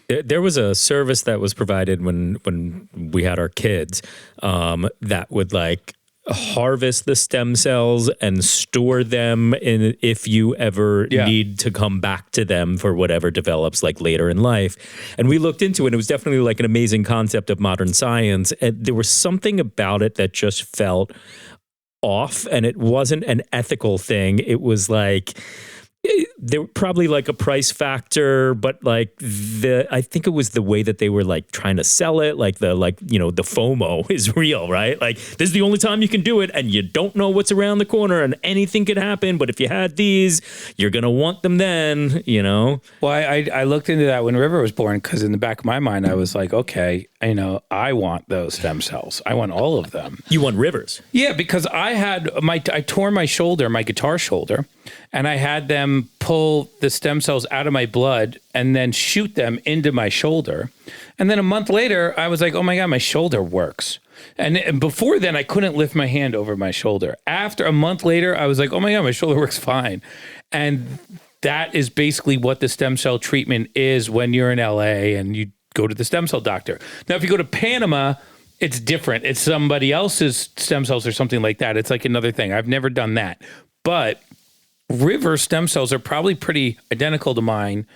There was a service that was provided when we had our kids that would like harvest the stem cells and store them in if you ever need to come back to them for whatever develops like later in life. And we looked into it. It was definitely like an amazing concept of modern science. And there was something about it that just felt off, and it wasn't an ethical thing. It was like there probably like a price factor, but like I think it was the way that they were like trying to sell it, like the FOMO is real, right? Like this is the only time you can do it and you don't know what's around the corner and anything could happen. But if you had these, you're going to want them then, you know? Well, I looked into that when River was born because in the back of my mind, I was like, okay, I want those stem cells. I want all of them. You want Rivers? Yeah, because I tore my shoulder, my guitar shoulder, and I had them pull the stem cells out of my blood and then shoot them into my shoulder. And then a month later, I was like, oh my God, my shoulder works. And before then, I couldn't lift my hand over my shoulder. After a month later, I was like, oh my God, my shoulder works fine. And that is basically what the stem cell treatment is when you're in LA and you go to the stem cell doctor. Now, if you go to Panama, it's different. It's somebody else's stem cells or something like that. It's like another thing. I've never done that. But River stem cells are probably pretty identical to mine,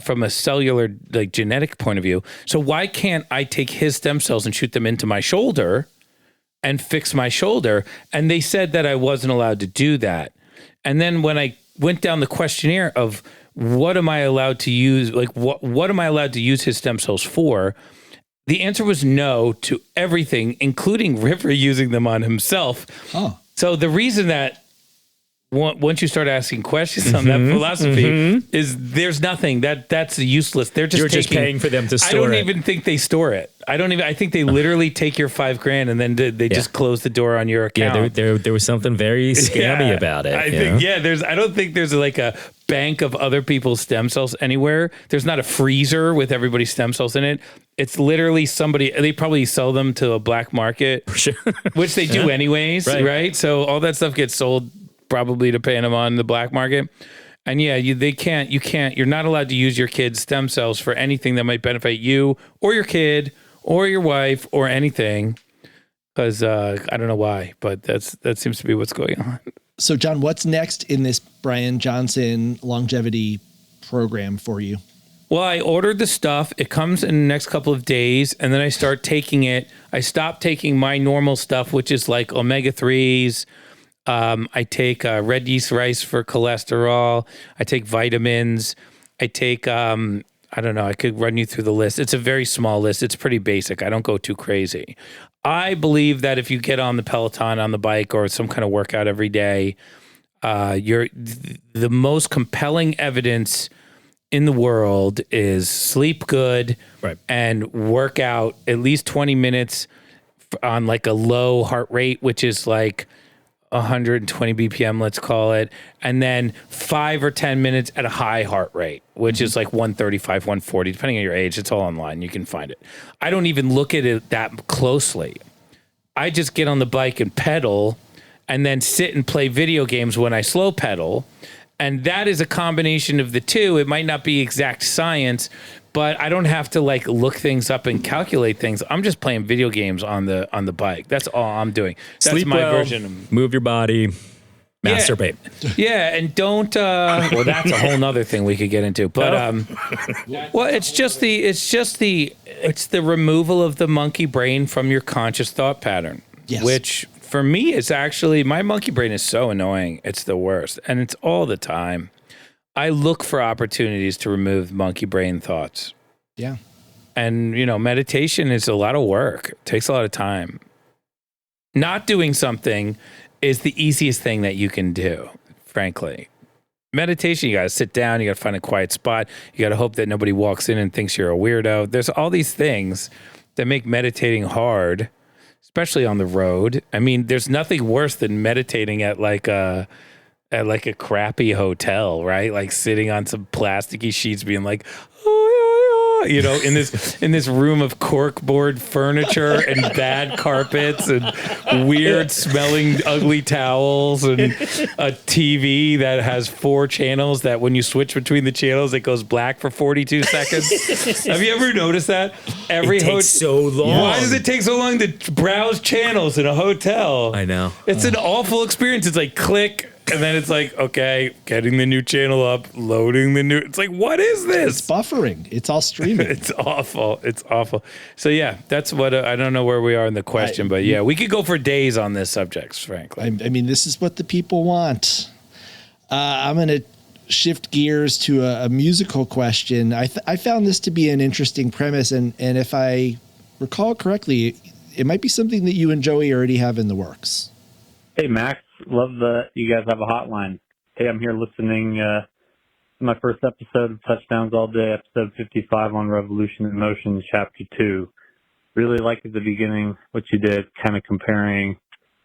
from a cellular, like genetic point of view. So why can't I take his stem cells and shoot them into my shoulder and fix my shoulder? And they said that I wasn't allowed to do that. And then when I went down the questionnaire of what am I allowed to use, like what am I allowed to use his stem cells for? The answer was no to everything, including River using them on himself. Oh. So the reason that once you start asking questions on that philosophy is there's nothing that's useless. They're just paying for them to store it. I don't even think they store it. I think they literally take your $5,000 and then they just close the door on your account. Yeah, there was something very scammy about it. I don't think there's like a bank of other people's stem cells anywhere. There's not a freezer with everybody's stem cells in it. It's literally they probably sell them to a black market, for sure. Which they do anyways, right? So all that stuff gets sold probably to Panama in the black market. And you're not allowed to use your kid's stem cells for anything that might benefit you or your kid or your wife or anything. Because I don't know why, but that seems to be what's going on. So John, what's next in this Brian Johnson longevity program for you? Well, I ordered the stuff. It comes in the next couple of days, and then I start taking it. I stop taking my normal stuff, which is like omega-3s. I take red yeast rice for cholesterol. I take vitamins. I take, I don't know, I could run you through the list. It's a very small list. It's pretty basic. I don't go too crazy. I believe that if you get on the Peloton, on the bike, or some kind of workout every day, the most compelling evidence in the world is sleep good and work out at least 20 minutes on like a low heart rate, which is like 120 BPM, let's call it, and then 5 or 10 minutes at a high heart rate, which is like 135, 140, depending on your age. It's all online. You can find it. I don't even look at it that closely. I just get on the bike and pedal and then sit and play video games when I slow pedal. And that is a combination of the two. It might not be exact science, but I don't have to like look things up and calculate things. I'm just playing video games on the bike. That's all I'm doing. That's Sleep my well, version of move your body, masturbate. Yeah, and don't well, that's a whole nother thing we could get into. But well, it's the removal of the monkey brain from your conscious thought pattern. Yes. Which for me is actually, my monkey brain is so annoying. It's the worst. And it's all the time. I look for opportunities to remove monkey brain thoughts. Yeah. And, meditation is a lot of work. It takes a lot of time. Not doing something is the easiest thing that you can do, frankly. Meditation, you got to sit down. You got to find a quiet spot. You got to hope that nobody walks in and thinks you're a weirdo. There's all these things that make meditating hard, especially on the road. I mean, there's nothing worse than meditating at like a crappy hotel, right? Like sitting on some plasticky sheets being like, oh, yeah, in this room of corkboard furniture and bad carpets and weird smelling ugly towels and a TV that has 4 channels that when you switch between the channels, it goes black for 42 seconds. Have you ever noticed that? It takes so long. Why does it take so long to browse channels in a hotel? I know. It's an awful experience. It's like click. And then it's like, okay, getting the new channel up, loading the new. It's like, what is this? It's buffering. It's all streaming. It's awful. It's awful. So yeah, that's what I don't know where we are in the question, but yeah, we could go for days on this subject, frankly. I mean, this is what the people want. I'm going to shift gears to a musical question. I found this to be an interesting premise, and if I recall correctly, it might be something that you and Joey already have in the works. Hey, Max. Love that you guys have a hotline. Hey, I'm here listening to my first episode of Touchdowns All Day, episode 55 on Revolution in Motion, chapter 2. Really liked at the beginning what you did, kind of comparing,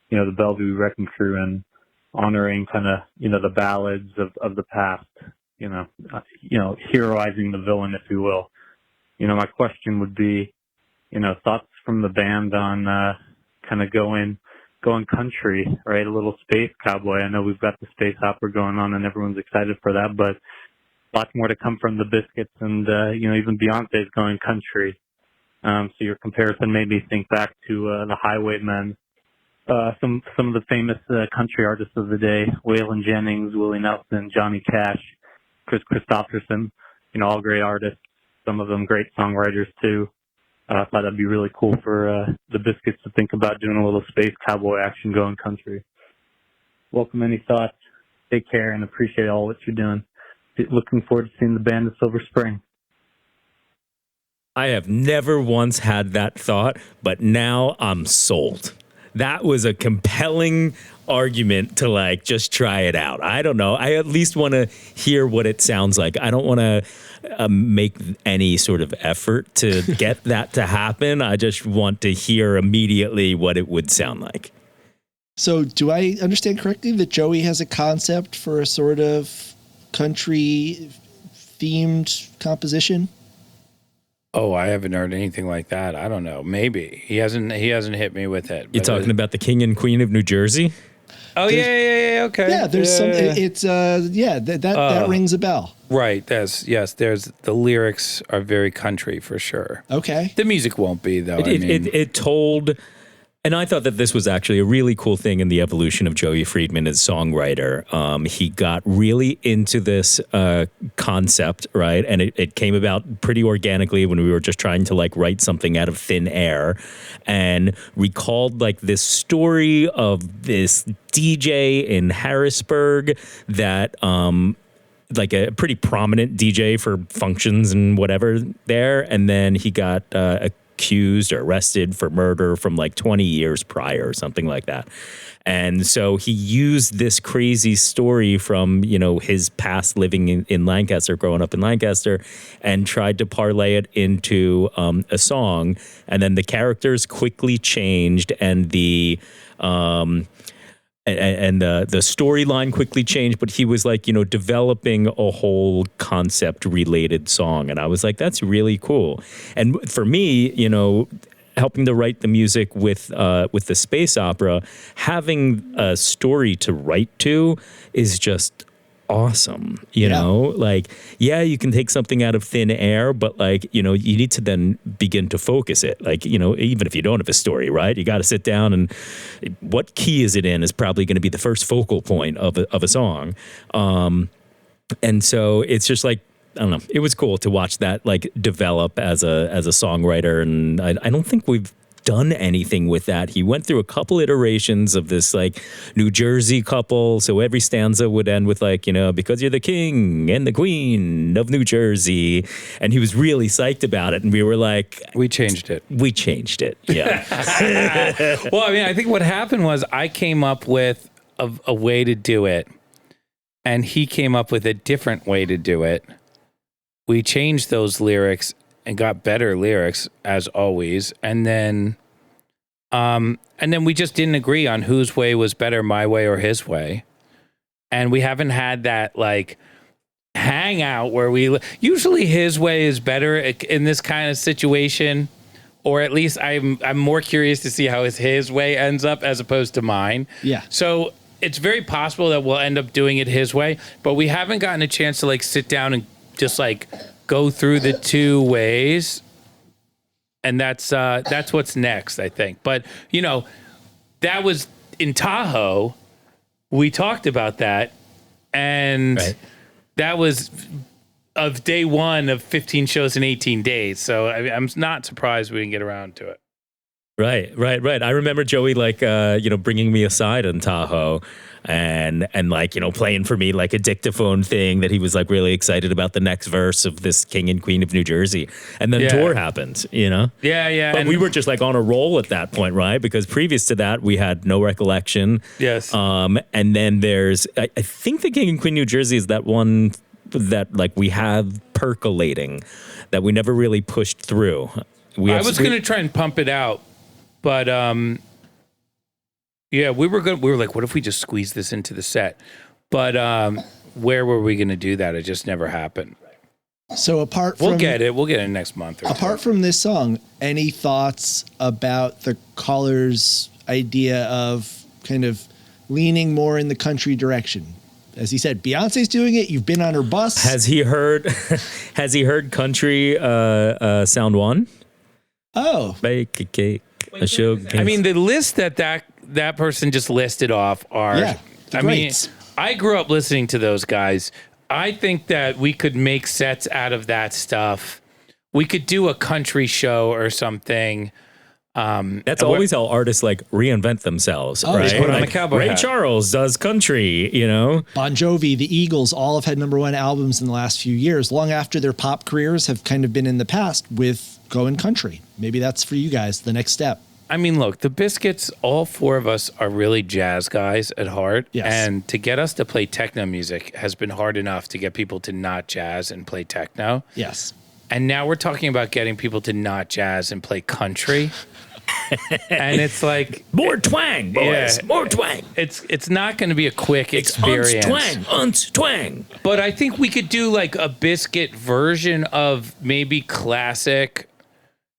the Bellevue Wrecking Crew and honoring kind of, the ballads of the past, heroizing the villain, if you will. My question would be, thoughts from the band on kind of going going country, right? A little space cowboy. I know we've got the space opera going on, and everyone's excited for that, but lots more to come from the Biscuits, and even Beyonce's going country. So your comparison made me think back to the Highwaymen, some of the famous country artists of the day: Waylon Jennings, Willie Nelson, Johnny Cash, Chris Christopherson. All great artists. Some of them great songwriters too. I thought that'd be really cool for the Biscuits to think about doing a little space cowboy action going country. Welcome any thoughts. Take care and appreciate all what you're doing. Looking forward to seeing the band in Silver Spring. I have never once had that thought, but now I'm sold. That was a compelling argument to just try it out. I don't know. I at least want to hear what it sounds like. I don't want to make any sort of effort to get that to happen. I just want to hear immediately what it would sound like. So do I understand correctly that Joey has a concept for a sort of country themed composition? Oh, I haven't heard anything like that. I don't know. Maybe he hasn't hit me with it. You're talking about the King and Queen of New Jersey? Oh, yeah. Okay. Yeah, there's some. It's that rings a bell. Right. There's the lyrics are very country for sure. Okay. The music won't be though. It told. And I thought that this was actually a really cool thing in the evolution of Joey Friedman as songwriter. He got really into this concept, right? And it came about pretty organically when we were just trying to write something out of thin air, and recalled this story of this DJ in Harrisburg that a pretty prominent DJ for functions and whatever there, and then he got accused or arrested for murder from 20 years prior or something like that. And so he used this crazy story from, his past living in Lancaster, growing up in Lancaster, and tried to parlay it into a song. And then the characters quickly changed, and the storyline quickly changed, but he was developing a whole concept related song. And I was like, that's really cool. And for me, helping to write the music with the space opera, having a story to write to is just awesome. You can take something out of thin air, but you need to then begin to focus it. Even if you don't have a story, right? You got to sit down, and what key is it in is probably going to be the first focal point of a song. And so it's just I don't know. It was cool to watch that develop as a songwriter, and I don't think we've done anything with that. He went through a couple iterations of this New Jersey couple. So every stanza would end with because you're the king and the queen of New Jersey. And he was really psyched about it. And we were we changed it. Yeah. Well, I think what happened was I came up with a way to do it, and he came up with a different way to do it. We changed those lyrics and got better lyrics as always. And then we just didn't agree on whose way was better, my way or his way. And we haven't had that hangout where usually his way is better in this kind of situation, or at least I'm more curious to see how his way ends up as opposed to mine. Yeah. So it's very possible that we'll end up doing it his way, but we haven't gotten a chance to sit down and just go through the two ways, and that's what's next, I think. But that was in Tahoe. We talked about that, and that was of day one of 15 shows in 18 days. So I'm not surprised we didn't get around to it. Right. I remember Joey bringing me aside in Tahoe and playing for me a dictaphone thing that he was really excited about the next verse of this King and Queen of New Jersey. And then tour happened, Yeah. But we were just on a roll at that point, right? Because previous to that, we had no recollection. Yes. And then there's, I think the King and Queen New Jersey is that one that we have percolating that we never really pushed through. I was going to try and pump it out. But we were good. We were what if we just squeeze this into the set? But where were we going to do that? It just never happened. So we'll get it next month. Apart from this song, any thoughts about the caller's idea of kind of leaning more in the country direction. As he said, Beyonce's doing it. You've been on her bus. Has he heard? Has he heard country sound one? Oh, Bake a cake. A show. I mean, the list that person just listed off are. Yeah, the greats. I grew up listening to those guys. I think that we could make sets out of that stuff. We could do a country show or something. That's always how artists like reinvent themselves, right? Put on Like a cowboy Ray hat. Charles does country, you know. Bon Jovi, the Eagles, all have had #1 albums in the last few years, long after their pop careers have kind of been in the past with going country. Maybe that's for you guys, the next step. I mean, look, the Biscuits, all four of us are really jazz guys at heart. Yes. And to get us to play techno music has been hard enough to get people to not jazz and play techno. Yes. And now we're talking about getting people to not jazz and play country. And it's like More twang, boys. Yeah. More twang. it's not going to be a quick It's experience. unts twang. But I think we could do like a Biscuit version of maybe classic.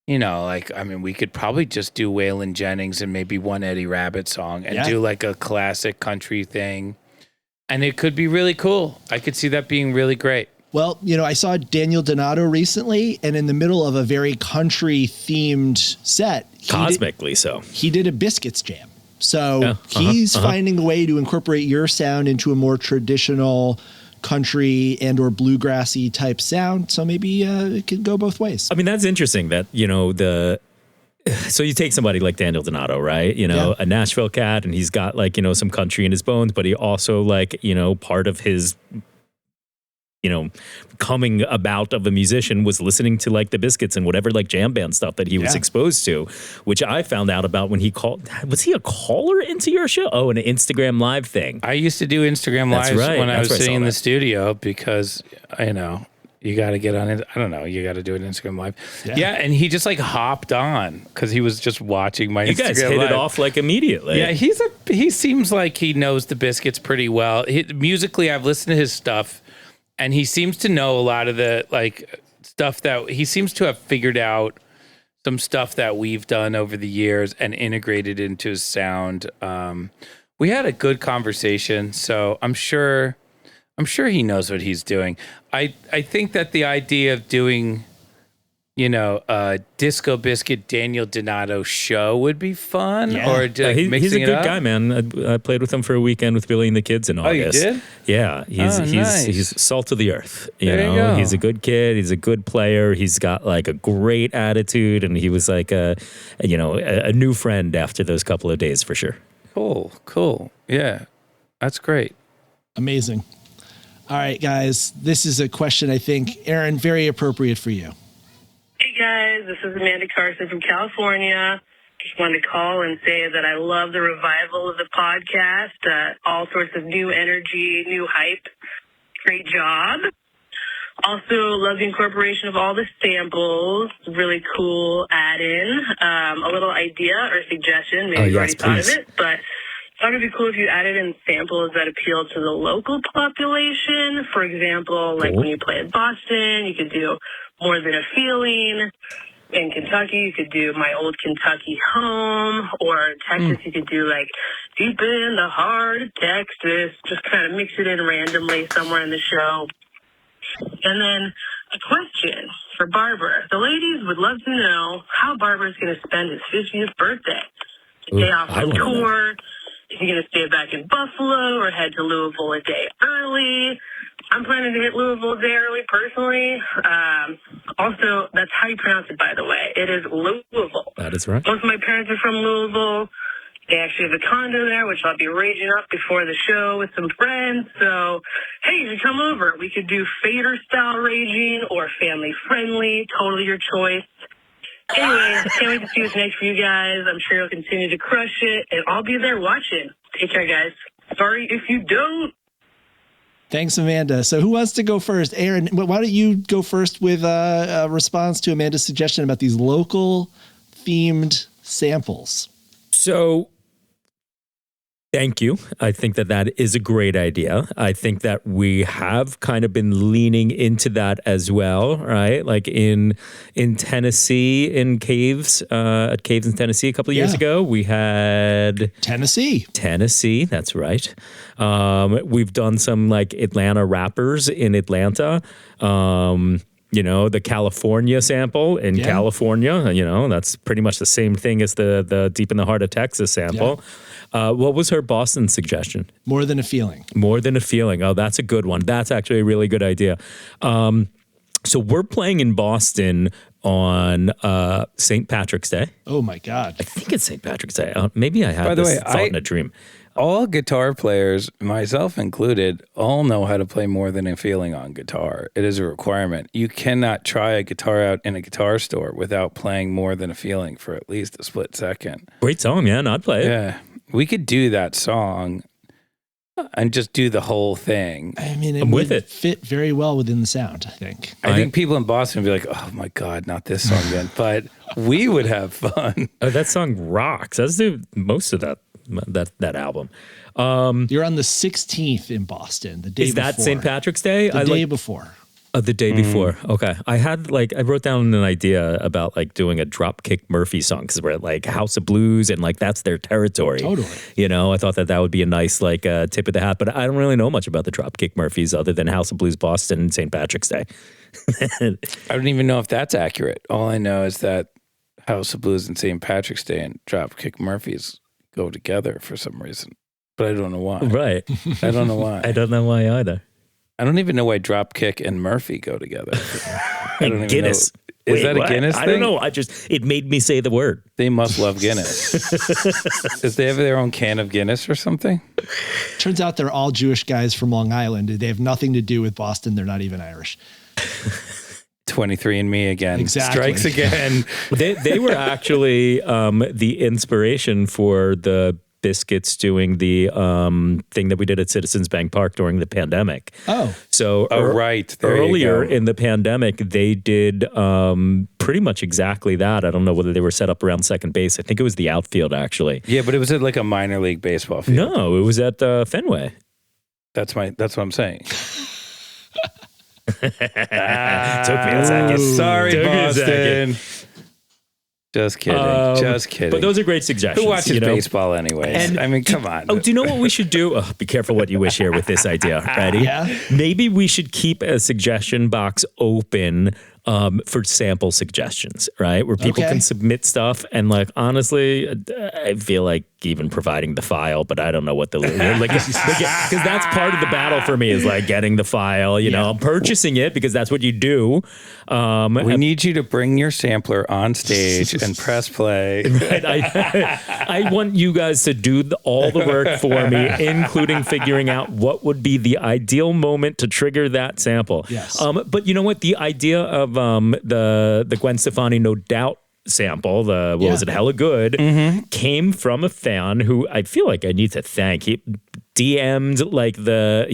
You know, like, I mean, we could probably just do Waylon Jennings and maybe one Eddie Rabbit song and do like a classic country thing. And it could be really cool. I could see that being really great. Well, you know, I saw Daniel Donato recently, and in the middle of a very country themed set, Cosmically so. he did a Biscuits jam. So he's finding a way to incorporate your sound into a more traditional country and or bluegrassy type sound. So maybe it could go both ways. I mean, that's interesting that, you know, so you take somebody like Daniel Donato, right? You know, a Nashville cat, and he's got like, you know, some country in his bones, but he also like, you know, part of his, you know, coming about of a musician was listening to like the Biscuits and whatever like jam band stuff that he was exposed to, which I found out about when he called. Was he a caller into your show? Oh, an Instagram live thing. I used to do Instagram That's lives right. when I That's was where I sitting saw in the that. studio because, you know, you got to get on it. I don't know. You got to do an Instagram live. Yeah. And he just like hopped on because he was just watching my You Instagram guys hit live. it off like immediately. Yeah, he seems like he knows the Biscuits pretty well. Musically, I've listened to his stuff, and he seems to know a lot of the like stuff that he seems to have figured out some stuff that we've done over the years and integrated into his sound. We had a good conversation, so I'm sure he knows what he's doing. I think that the idea of doing, you know, a Disco Biscuit Daniel Donato show would be fun. Yeah. Or just He's a mixing it good up. guy, man. I played with him for a weekend with Billy and the kids in Oh, you August. did? Yeah, Nice. he's salt of the earth. There you know, go. he's a good kid. He's a good player. He's got like a great attitude, and he was like a new friend after those couple of days for sure. Cool. Yeah, that's great. Amazing. All right, guys, this is a question I think, Aaron, very appropriate for you. Hey guys, this is Amanda Carson from California. Just wanted to call and say that I love the revival of the podcast. All sorts of new energy, new hype. Great job. Also love the incorporation of all the samples. Really cool add-in. A little idea or suggestion. Maybe you've already thought of it, but I thought it'd be cool if you added in samples that appeal to the local population. For example, like when you play in Boston, you could do More Than a Feeling. In Kentucky, you could do My Old Kentucky Home. Or in Texas, you could do like Deep in the Heart of Texas. Just kind of mix it in randomly somewhere in the show. And then a question for Barber. The ladies would love to know how Barber's going to spend his 50th birthday. Day off on tour. Is he going to stay back in Buffalo or head to Louisville a day early? I'm planning to hit Louisville a day early personally. Also, that's how you pronounce it, by the way. It is Louisville. That is right. Both of my parents are from Louisville. They actually have a condo there, which I'll be raging up before the show with some friends. So, hey, if you come over, we could do Faeder-style raging or family-friendly. Totally your choice. Anyway, can't wait to see what's next for you guys. I'm sure you'll continue to crush it, and I'll be there watching. Take care, guys. Sorry if you don't. Thanks, Amanda. So who wants to go first? Aaron, why don't you go first with a response to Amanda's suggestion about these local themed samples? So Thank you. I think that is a great idea. I think that we have kind of been leaning into that as well, right? Like in Tennessee, in caves, at Caves in Tennessee a couple of years ago, we had Tennessee, that's right. We've done some like Atlanta rappers in Atlanta. The California sample in California, that's pretty much the same thing as the Deep in the Heart of Texas sample. What was her Boston suggestion? More Than a Feeling. More Than a Feeling. Oh, that's a good one. That's actually a really good idea. So we're playing in Boston on St. Patrick's Day. Oh, my God. I think it's St. Patrick's Day. Maybe I had thought in a dream. All guitar players, myself included, all know how to play More Than a Feeling on guitar. It is a requirement. You cannot try a guitar out in a guitar store without playing More Than a Feeling for at least a split second. Great song, man. I'd play it. Yeah. We could do that song and just do the whole thing. I mean, it would fit very well within the sound, I think. I think people in Boston would be like, oh my God, not this song again. But we would have fun. Oh, that song rocks. Let's do most of that album. You're on the 16th in Boston, the day before. Is that St. Patrick's Day? The day before. The day before. Okay. I wrote down an idea about like doing a Dropkick Murphy song because we're at like House of Blues and like that's their territory. Totally. I thought that would be a nice like tip of the hat, but I don't really know much about the Dropkick Murphys other than House of Blues Boston and St. Patrick's Day. I don't even know if that's accurate. All I know is that House of Blues and St. Patrick's Day and Dropkick Murphys go together for some reason, but I don't know why. Right. I don't know why. I don't know why either. I don't even know why Dropkick and Murphy go together. I don't even Guinness. Know. Is that a Guinness thing? I don't know. It made me say the word. They must love Guinness. Does they have their own can of Guinness or something? Turns out they're all Jewish guys from Long Island. They have nothing to do with Boston. They're not even Irish. 23andMe again. Exactly. Strikes again. They were actually the inspiration for the Biscuits doing the thing that we did at Citizens Bank Park during the pandemic. Oh. So right. There earlier in the pandemic, they did pretty much exactly that. I don't know whether they were set up around second base. I think it was the outfield, actually. Yeah, but it was at like a minor league baseball field. No, it was at Fenway. That's what I'm saying. Took me a second. Sorry, Boston. Just kidding. But those are great suggestions. Who watches baseball anyways? And I mean, come on. Oh, do you know what we should do? Oh, be careful what you wish here with this idea. Ready? Yeah. Maybe we should keep a suggestion box open for sample suggestions, right? Where people can submit stuff. And like, honestly, I feel like even providing the file, but I don't know what the, because that's part of the battle for me is like getting the file, you know, purchasing it because that's what you do. We need you to bring your sampler on stage and press play. Right? I want you guys to do all the work for me, including figuring out what would be the ideal moment to trigger that sample. Yes. But you know what? The idea of the Gwen Stefani No Doubt sample, what was it, Hella Good, came from a fan who I feel like I need to thank. He DM'd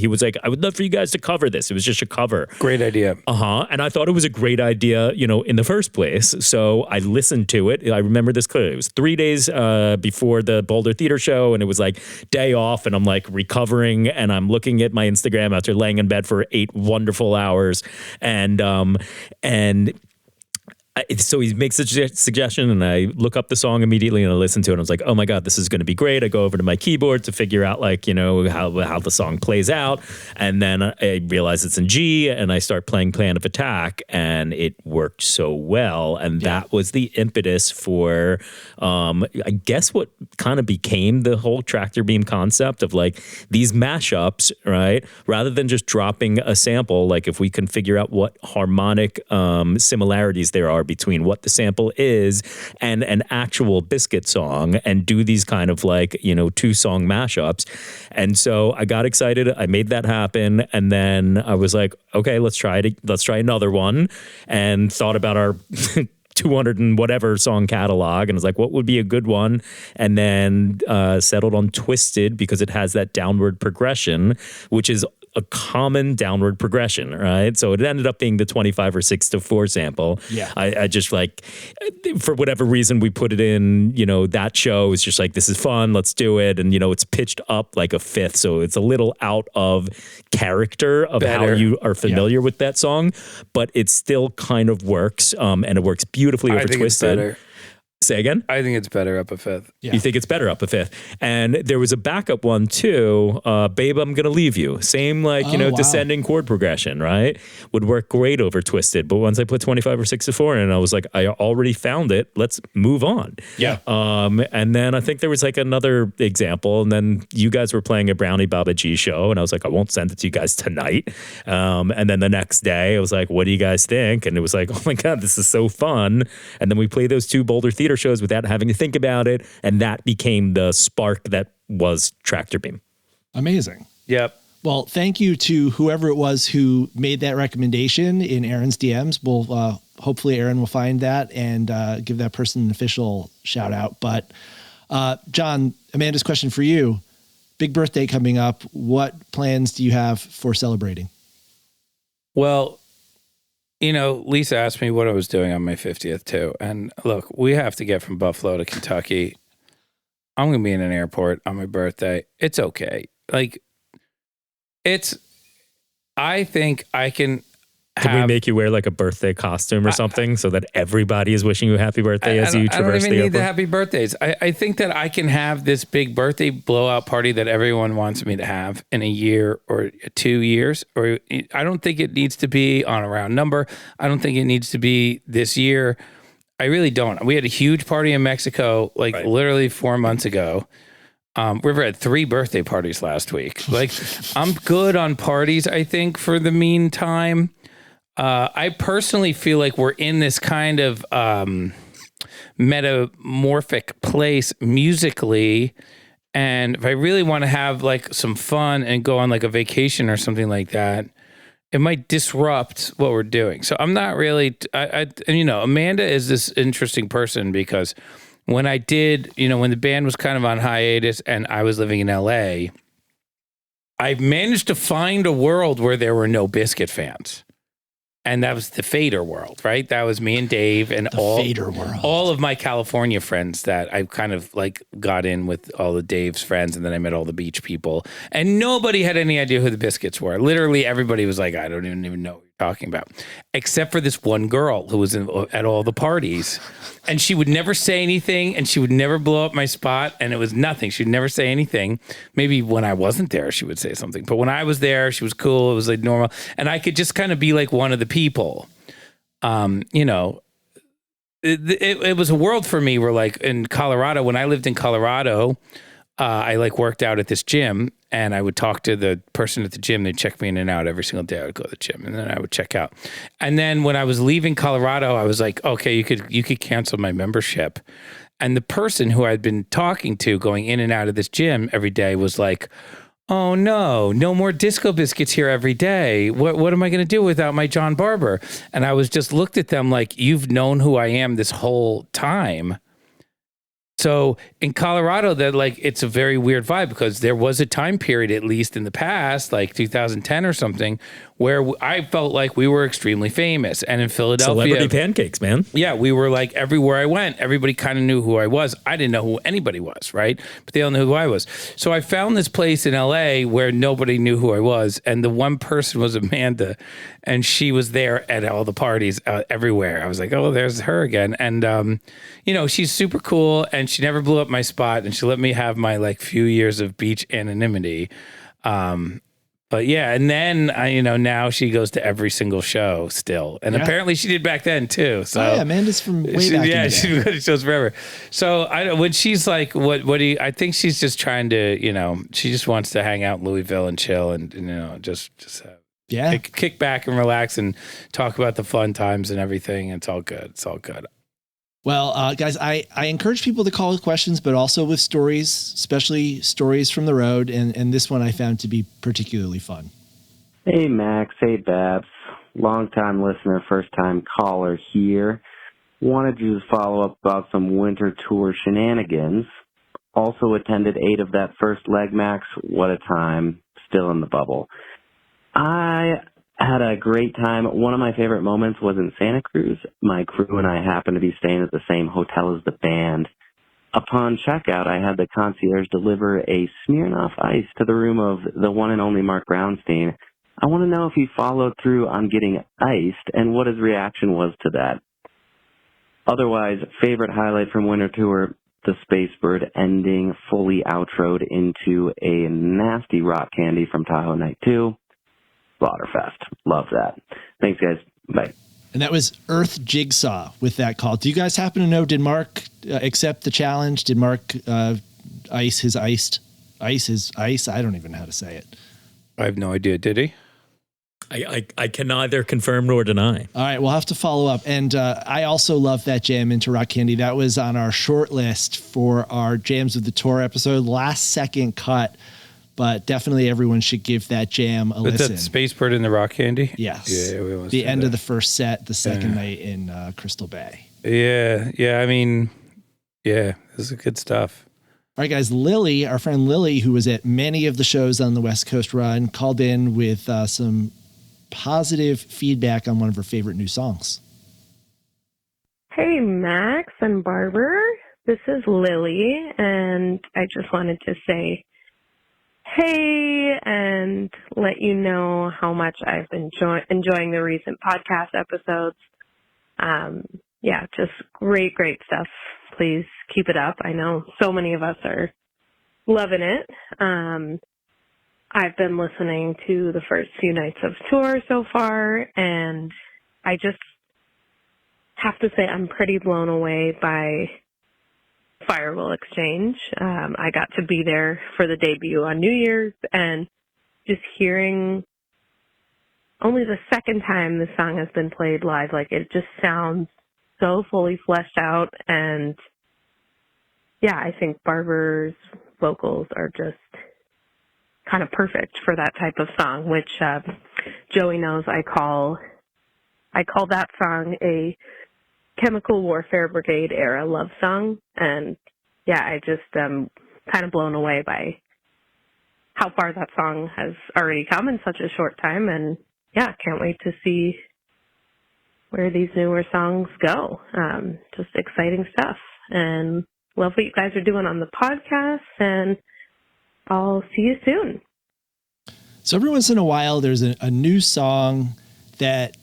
he was like, I would love for you guys to cover this. It was just a cover. Great idea. And I thought it was a great idea, you know, in the first place. So I listened to it. I remember this clearly. It was 3 days before the Boulder Theater show, and it was like day off, and I'm like recovering, and I'm looking at my Instagram after laying in bed for 8 wonderful hours, so he makes a suggestion, and I look up the song immediately, and I listen to it. And I was like, "Oh my god, this is going to be great!" I go over to my keyboard to figure out, like, you know, how the song plays out, and then I realize it's in G, and I start playing Plan of Attack, and it worked so well, and that was the impetus for, I guess, what kind of became the whole tractor beam concept of like these mashups, right? Rather than just dropping a sample, like if we can figure out what harmonic similarities there are between what the sample is and an actual Biscuit song, and do these kind of like, you know, 2-song mashups. And so I got excited. I made that happen. And then I was like, okay, let's try another one, and thought about our 200 and whatever song catalog, and was like, what would be a good one? And then settled on Twisted because it has that downward progression, which is a common downward progression, right? So it ended up being the 25 or 6/4 sample. Yeah. I just like, for whatever reason, we put it in, that show is just like, this is fun, let's do it. And, it's pitched up like a fifth. So it's a little out of character of how you are familiar with that song, but it still kind of works. And it works beautifully over Twisted. Say again? I think it's better up a fifth. Yeah. You think it's better up a fifth. And there was a backup one too, Babe, I'm Gonna Leave You. Same descending chord progression, right? Would work great over Twisted. But once I put 25 or 6/4 in, I was like, I already found it. Let's move on. Yeah. And then I think there was like another example. And then you guys were playing a Brownie Baba G show. And I was like, I won't send it to you guys tonight. And then the next day I was like, what do you guys think? And it was like, oh my God, this is so fun. And then we played those 2 Boulder Theater shows without having to think about it, and that became the spark that was Tractor Beam. Amazing. Yep. Well, thank you to whoever it was who made that recommendation in Aaron's DMs. We'll hopefully Aaron will find that and give that person an official shout out. But John, Amanda's question for you: big birthday coming up. What plans do you have for celebrating? Well, Lisa asked me what I was doing on my 50th too. And look, we have to get from Buffalo to Kentucky. I'm going to be in an airport on my birthday. It's okay. I think I can we make you wear like a birthday costume or something so that everybody is wishing you a happy birthday as you traverse the airport? I don't even need the happy birthdays. I think that I can have this big birthday blowout party that everyone wants me to have in a year or 2 years. Or I don't think it needs to be on a round number. I don't think it needs to be this year. I really don't. We had a huge party in Mexico, literally 4 months ago. River had 3 birthday parties last week. I'm good on parties, I think, for the meantime. I personally feel like we're in this kind of metamorphic place musically, and if I really want to have some fun and go on a vacation or something like that, it might disrupt what we're doing. So I'm not really. Amanda is this interesting person because when I did, when the band was kind of on hiatus and I was living in LA, I managed to find a world where there were no Biscuit fans. And that was the Faeder World, right? That was me and Dave and all of my California friends that I kind of got in with all of Dave's friends. And then I met all the beach people. And nobody had any idea who the Biscuits were. Literally everybody was like, I don't even know what you're talking about. Except for this one girl who was at all the parties. And she would never say anything. And she would never blow up my spot. And it was nothing. She'd never say anything. Maybe when I wasn't there, she would say something. But when I was there, she was cool. It was normal. And I could just kind of be one of the people. It was a world for me where in Colorado, when I lived in Colorado, I worked out at this gym and I would talk to the person at the gym. They'd check me in and out every single day. I would go to the gym and then I would check out. And then when I was leaving Colorado, I was like, okay, you could cancel my membership. And the person who I'd been talking to going in and out of this gym every day was like, oh no more Disco Biscuits here every day. What am I going to do without my John Barber? And I was just looked at them like, you've known who I am this whole time. So in Colorado, that it's a very weird vibe because there was a time period, at least in the past, 2010 or something, where I felt like we were extremely famous. And in Philadelphia, celebrity pancakes, man. Yeah, we were everywhere I went, everybody kind of knew who I was. I didn't know who anybody was, right? But they all knew who I was. So I found this place in LA where nobody knew who I was. And the one person was Amanda. And she was there at all the parties everywhere. I was like, oh, there's her again. And, she's super cool and she never blew up my spot and she let me have my few years of beach anonymity. But yeah, and then, now she goes to every single show still. And apparently she did back then too. So Amanda's from way back yeah, in the day. she shows forever. So when she's like, what do you, I think she's just trying to, she just wants to hang out in Louisville and chill and just kick back and relax and talk about the fun times and everything. It's all good. It's all good. Well, guys, I encourage people to call with questions, but also with stories, especially stories from the road. And this one I found to be particularly fun. Hey, Max. Hey, Babs. Long-time listener, first-time caller here. Wanted you to follow up about some winter tour shenanigans. Also attended 8 of that first leg, Max. What a time. Still in the bubble. I had a great time. One of my favorite moments was in Santa Cruz. My crew and I happened to be staying at the same hotel as the band. Upon checkout, I had the concierge deliver a Smirnoff Ice to the room of the one and only Mark Brownstein. I want to know if he followed through on getting iced and what his reaction was to that. Otherwise, favorite highlight from Winter Tour, the Space Bird ending fully outroed into a nasty rock candy from Tahoe Night 2. Slaughterfest. Love that. Thanks, guys. Bye. And that was Earth Jigsaw with that call. Do you guys happen to know, did Mark accept the challenge? Did Mark ice his ice? I don't even know how to say it. I have no idea. Did he? I can neither confirm nor deny. All right, we'll have to follow up. And I also love that jam into Rock Candy. That was on our short list for our Jams of the Tour episode. Last second cut, but definitely everyone should give that jam a listen. That Space Bird in the Rock Candy? Yes. Yeah, we almost the end that. of the first set, the second night in Crystal Bay. Yeah. I mean, yeah, this is good stuff. All right, guys. Lily, our friend Lily, who was at many of the shows on the West Coast run, called in with some positive feedback on one of her favorite new songs. Hey, Max and Barber. This is Lily, and I just wanted to say hey and let you know how much I've been enjoying the recent podcast episodes. Yeah, just great stuff. Please keep it up. I know so many of us are loving it. I've been listening to the first few nights of tour so far, and I just have to say I'm pretty blown away by Faeder World Exchange. I got to be there for the debut on New Year's, and just hearing only the second time the song has been played live, like it just sounds so fully fleshed out. And yeah, I think Barber's vocals are just kind of perfect for that type of song, which Joey knows I call that song a Chemical Warfare Brigade era love song. And yeah, I just am kind of blown away by how far that song has already come in such a short time. And yeah, can't wait to see where these newer songs go. Just exciting stuff, and love what you guys are doing on the podcast, and I'll see you soon. So every once in a while, there's a new song that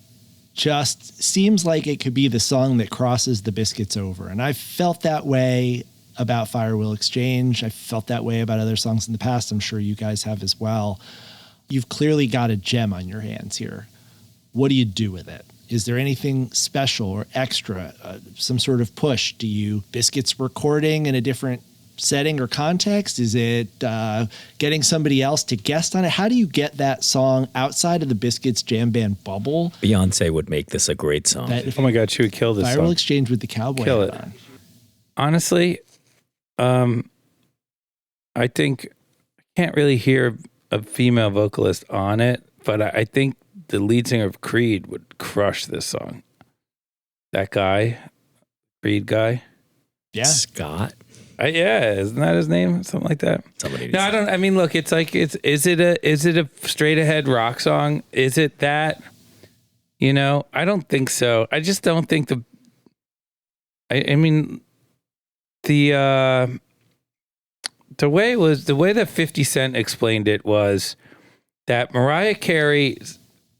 just seems like it could be the song that crosses the Biscuits over. And I've felt that way about Faeder World Exchange. I've felt that way about other songs in the past. I'm sure you guys have as well. You've clearly got a gem on your hands here. What do you do with it? Is there anything special or extra, some sort of push? Do you Biscuits recording in a different setting or context? Is it getting somebody else to guest on it? How do you get that song outside of the Biscuits jam band bubble? Beyonce would make this a great song. Oh my God, she would kill this Faeder song. World Exchange with the cowboy Kill hat it. on. Honestly, I think I can't really hear a female vocalist on it, but I think the lead singer of Creed would crush this song. That guy, Creed guy. Yeah. Scott. Yeah, isn't that his name? Something like that. Somebody. No, I don't. I mean, look, it's like is it a straight ahead rock song? Is it that? You know, I don't think so. I just don't think I mean, the way that 50 Cent explained it was that Mariah Carey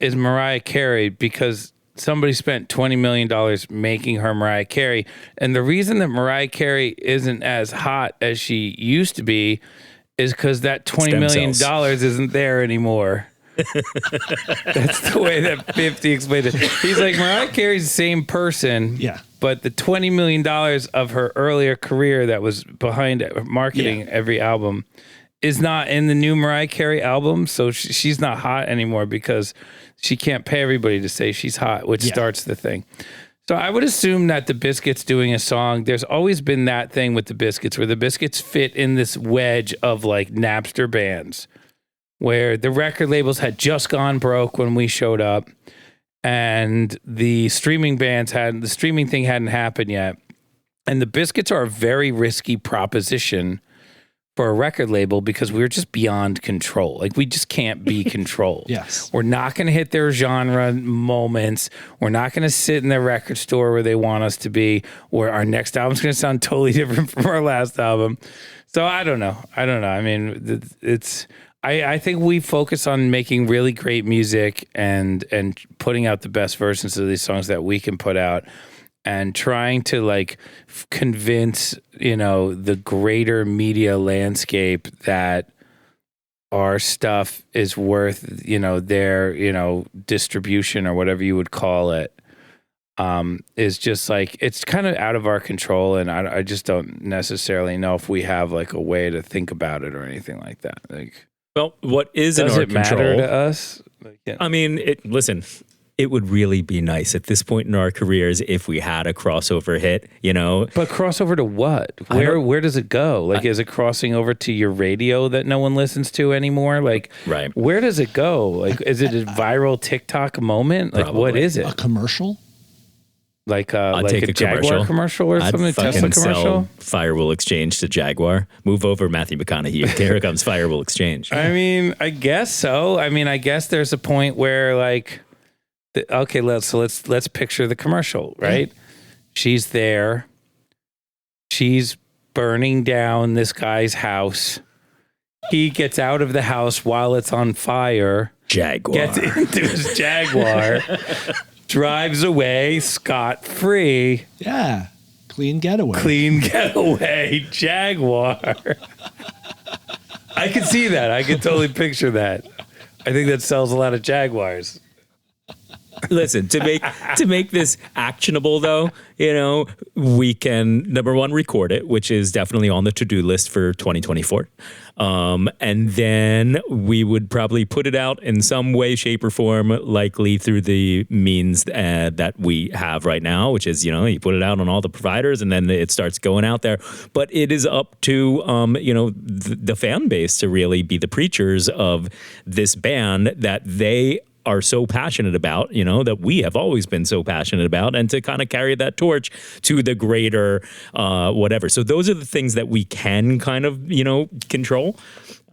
is Mariah Carey because somebody spent $20 million making her Mariah Carey. And the reason that Mariah Carey isn't as hot as she used to be is because that $20 million isn't there anymore. That's the way that 50 explained it. He's like, Mariah Carey's the same person. Yeah. But the $20 million of her earlier career that was behind marketing every album is not in the new Mariah Carey album. So she's not hot anymore because she can't pay everybody to say she's hot, which starts the thing. So I would assume that the Biscuits doing a song, there's always been that thing with the Biscuits where the Biscuits fit in this wedge of like Napster bands where the record labels had just gone broke when we showed up and the streaming thing hadn't happened yet. And the Biscuits are a very risky proposition for a record label because we're just beyond control. Like we just can't be controlled. Yes. We're not going to hit their genre moments. We're not going to sit in the record store where they want us to be, or our next album's going to sound totally different from our last album. So I don't know. I mean, I think we focus on making really great music and putting out the best versions of these songs that we can put out, and trying to like convince, the greater media landscape that our stuff is worth, their, distribution or whatever you would call it, is just like, it's kind of out of our control. And I just don't necessarily know if we have like a way to think about it or anything like that. Like, well, what is in does our it control? matter to us? Like, yeah. I mean, listen, it would really be nice at this point in our careers if we had a crossover hit, But crossover to what? Where does it go? Like, is it crossing over to your radio that no one listens to anymore? Like, right. Where does it go? Like, is it a viral TikTok moment? Like, Probably. what is it? A commercial? Like a Jaguar commercial or something? A Tesla commercial? Sell Firewall Exchange to Jaguar. Move over, Matthew McConaughey. Here comes Firewall Exchange. I mean, I guess so. I mean, I guess there's a point where like, okay, let's picture the commercial, right? Yeah. She's there. She's burning down this guy's house. He gets out of the house while it's on fire. Jaguar. Gets into his Jaguar. Drives away scot-free. Yeah. Clean getaway. Jaguar. I can see that. I can totally picture that. I think that sells a lot of Jaguars. Listen, to make this actionable, though, we can, number one, record it, which is definitely on the to-do list for 2024. And then we would probably put it out in some way, shape, or form, likely through the means that we have right now, which is, you put it out on all the providers and then it starts going out there. But it is up to, the fan base to really be the preachers of this band that they are so passionate about, that we have always been so passionate about, and to kind of carry that torch to the greater whatever. So those are the things that we can kind of, control.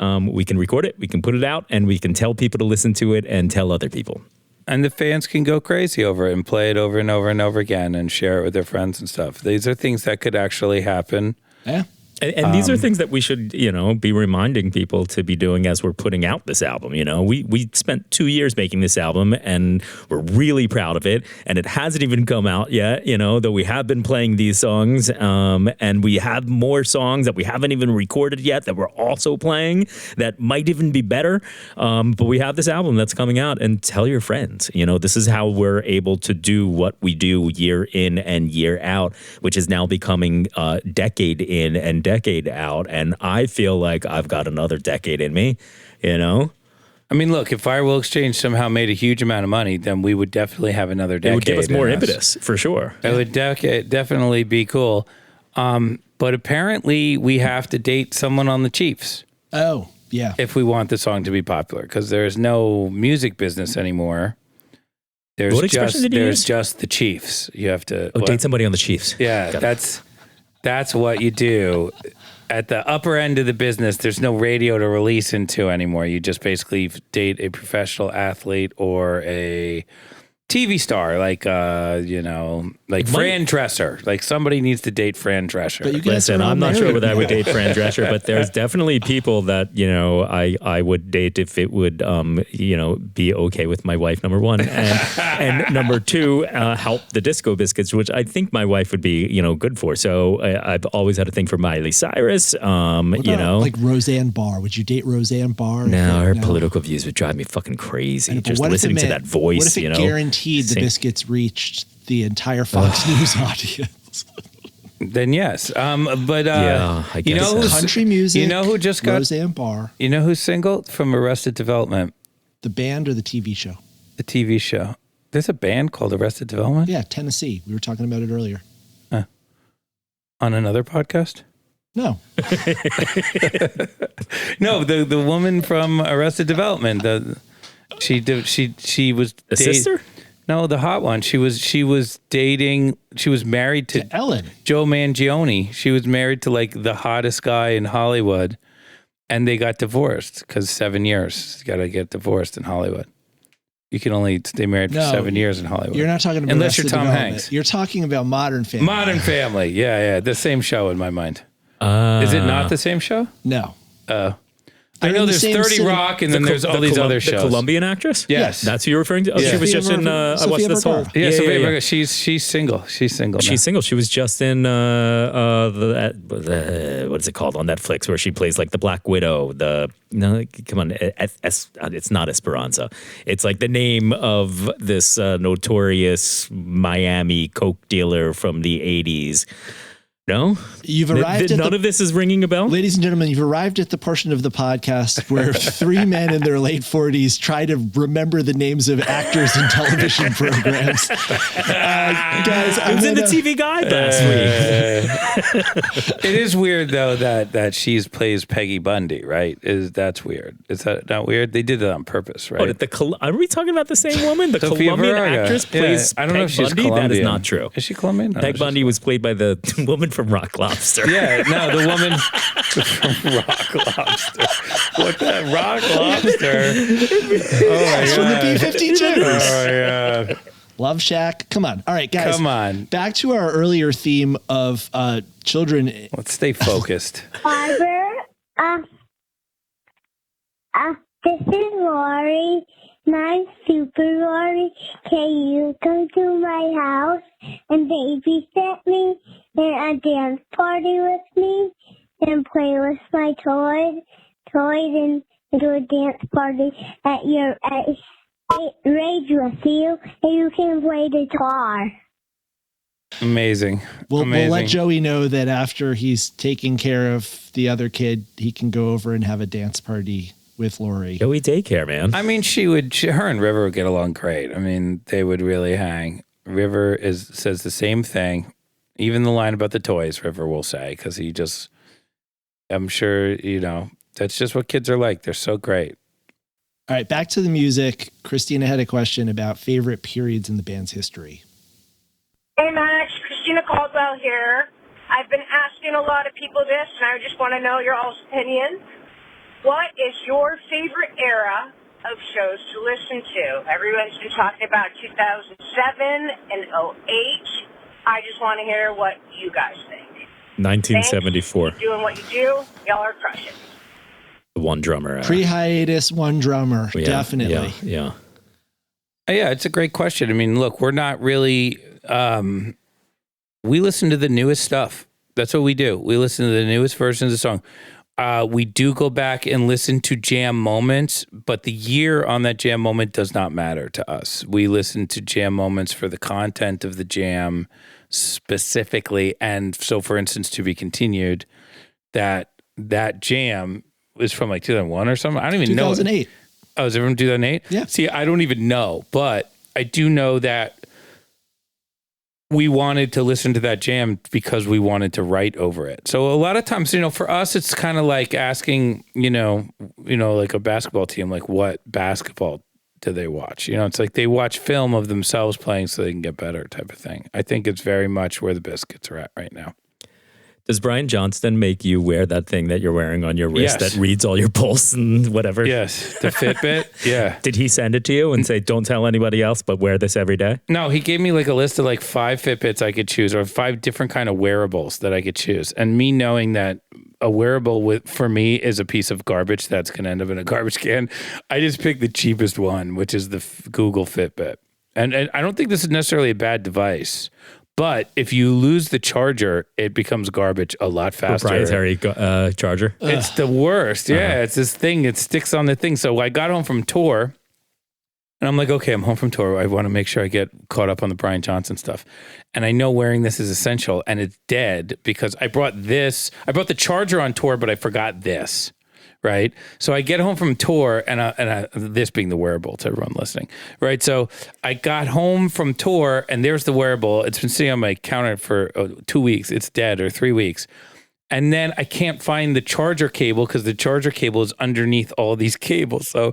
We can record it, we can put it out, and we can tell people to listen to it and tell other people. And the fans can go crazy over it and play it over and over and over again and share it with their friends and stuff. These are things that could actually happen. Yeah. And these are things that we should, be reminding people to be doing as we're putting out this album. We spent 2 years making this album and we're really proud of it. And it hasn't even come out yet, though we have been playing these songs. And we have more songs that we haven't even recorded yet that we're also playing that might even be better. But we have this album that's coming out, and tell your friends. This is how we're able to do what we do year in and year out, which is now becoming decade in and decade out, and I feel like I've got another decade in me, I mean, look, if Firewall Exchange somehow made a huge amount of money, then we would definitely have another decade. It would give us more impetus, for sure. It would definitely be cool. But apparently we have to date someone on the Chiefs. Oh, yeah. If we want the song to be popular, because there's no music business anymore. There's just the Chiefs. You have to date somebody on the Chiefs. Yeah, that's what you do. At the upper end of the business, there's no radio to release into anymore. You just basically date a professional athlete or a TV star, like Fran Drescher. Like somebody needs to date Fran Drescher. Listen, I'm not sure whether I would date Fran Drescher, but there's definitely people that I would date if it would be okay with my wife, number one, and number two, help the Disco Biscuits, which I think my wife would be good for. So I've always had a thing for Miley Cyrus. What about, like Roseanne Barr. Would you date Roseanne Barr? No, her political views would drive me fucking crazy. Just listening to that voice. What if it guaranteed the Biscuits reached the entire Fox News audience? Then yes. But yeah, I guess who's country music? You know who just got Roseanne Barr? You know who's single from Arrested Development? The band or the TV show? The TV show. There's a band called Arrested Development? Yeah, Tennessee. We were talking about it earlier. On another podcast? No. No, the woman from Arrested Development. She was the sister? No, the hot one. She was dating. She was married to Ellen. Joe Mangione. She was married to like the hottest guy in Hollywood. and they got divorced because 7 years. You got to get divorced in Hollywood. You can only stay married for 7 years in Hollywood. You're not talking about unless you're Arrested Tom Development. Hanks. You're talking about Modern Family. Modern Family. Yeah. The same show in my mind. Is it not the same show? No. I know there's 30 Rock and then there's all these other shows. The Colombian actress? Yes. That's who you're referring to? Oh, she was just in, I watched this whole. Yeah, Sophia Vergara. She's single. She's single now. She's single. She was just in the what is it called on Netflix where she plays like the Black Widow. Come on, it's not Esperanza. It's like the name of this notorious Miami coke dealer from the 80s. No? You've arrived at none of this is ringing a bell? Ladies and gentlemen, you've arrived at the portion of the podcast where three men in their late 40s try to remember the names of actors in television programs. Guys, I was in the TV Guide last week. It is weird, though, that she plays Peggy Bundy, right? That's weird. Is that not weird? They did it on purpose, right? Are we talking about the same woman? The Sophia Colombian Vergara. actress plays I don't know if Peg she's Bundy? Colombian. That is not true. Is she Colombian? No, Peg Bundy was played by the woman from Rock Lobster. Yeah, no, the woman from Rock Lobster. What the Rock Lobster? Oh my God. From the B-52s. Oh my God. Love Shack. Come on. All right, guys. Come on. Back to our earlier theme of children. Let's stay focused. Barber, this is Lori. My Super Lori. Can you come to my house and babysit me and a dance party with me and play with my toys and do a dance party at your rage with you and you can play the guitar. Amazing. We'll let Joey know that after he's taking care of the other kid, he can go over and have a dance party with Lori. Joey daycare, man. I mean, her and River would get along great. I mean, they would really hang. River says the same thing. Even the line about the toys, River will say, because I'm sure, that's just what kids are like. They're so great. All right, back to the music. Christina had a question about favorite periods in the band's history. Hey, Max. Christina Caldwell here. I've been asking a lot of people this, and I just want to know your all's opinion. What is your favorite era of shows to listen to? Everyone's been talking about 2007 and 08. I just want to hear what you guys think. 1974. Thanks. Doing what you do, y'all are crushing. The one drummer. Pre-hiatus, one drummer. Yeah, definitely. Yeah. Yeah, it's a great question. I mean, look, we're not really, we listen to the newest stuff. That's what we do. We listen to the newest versions of the song. We do go back and listen to jam moments, but the year on that jam moment does not matter to us. We listen to jam moments for the content of the jam specifically. And so, for instance, To Be Continued, that jam is from like 2001 or something. I don't even know. 2008. Oh, is it from 2008? Yeah. See, I don't even know, but I do know that we wanted to listen to that jam because we wanted to write over it. So a lot of times, for us, it's kind of like asking, like a basketball team, like what basketball do they watch? It's like they watch film of themselves playing so they can get better type of thing. I think it's very much where the Biscuits are at right now. Does Brian Johnston make you wear that thing that you're wearing on your wrist Yes. that reads all your pulse and whatever? Yes, the Fitbit. Yeah. Did he send it to you and say, don't tell anybody else, but wear this every day? No, he gave me like a list of like 5 Fitbits I could choose or 5 different kind of wearables that I could choose. And me knowing that a wearable for me is a piece of garbage that's going to end up in a garbage can, I just picked the cheapest one, which is the Google Fitbit. And I don't think this is necessarily a bad device. But if you lose the charger, it becomes garbage a lot faster. Proprietary charger? It's the worst. Yeah, It's this thing. It sticks on the thing. So I got home from tour, and I'm like, okay, I'm home from tour. I want to make sure I get caught up on the Brian Johnson stuff. And I know wearing this is essential, and it's dead because I brought the charger on tour, but I forgot this. Right. So I get home from tour and this being the wearable to everyone listening. Right. So I got home from tour and there's the wearable. It's been sitting on my counter for 2 weeks. It's dead, or 3 weeks. And then I can't find the charger cable because the charger cable is underneath all these cables. So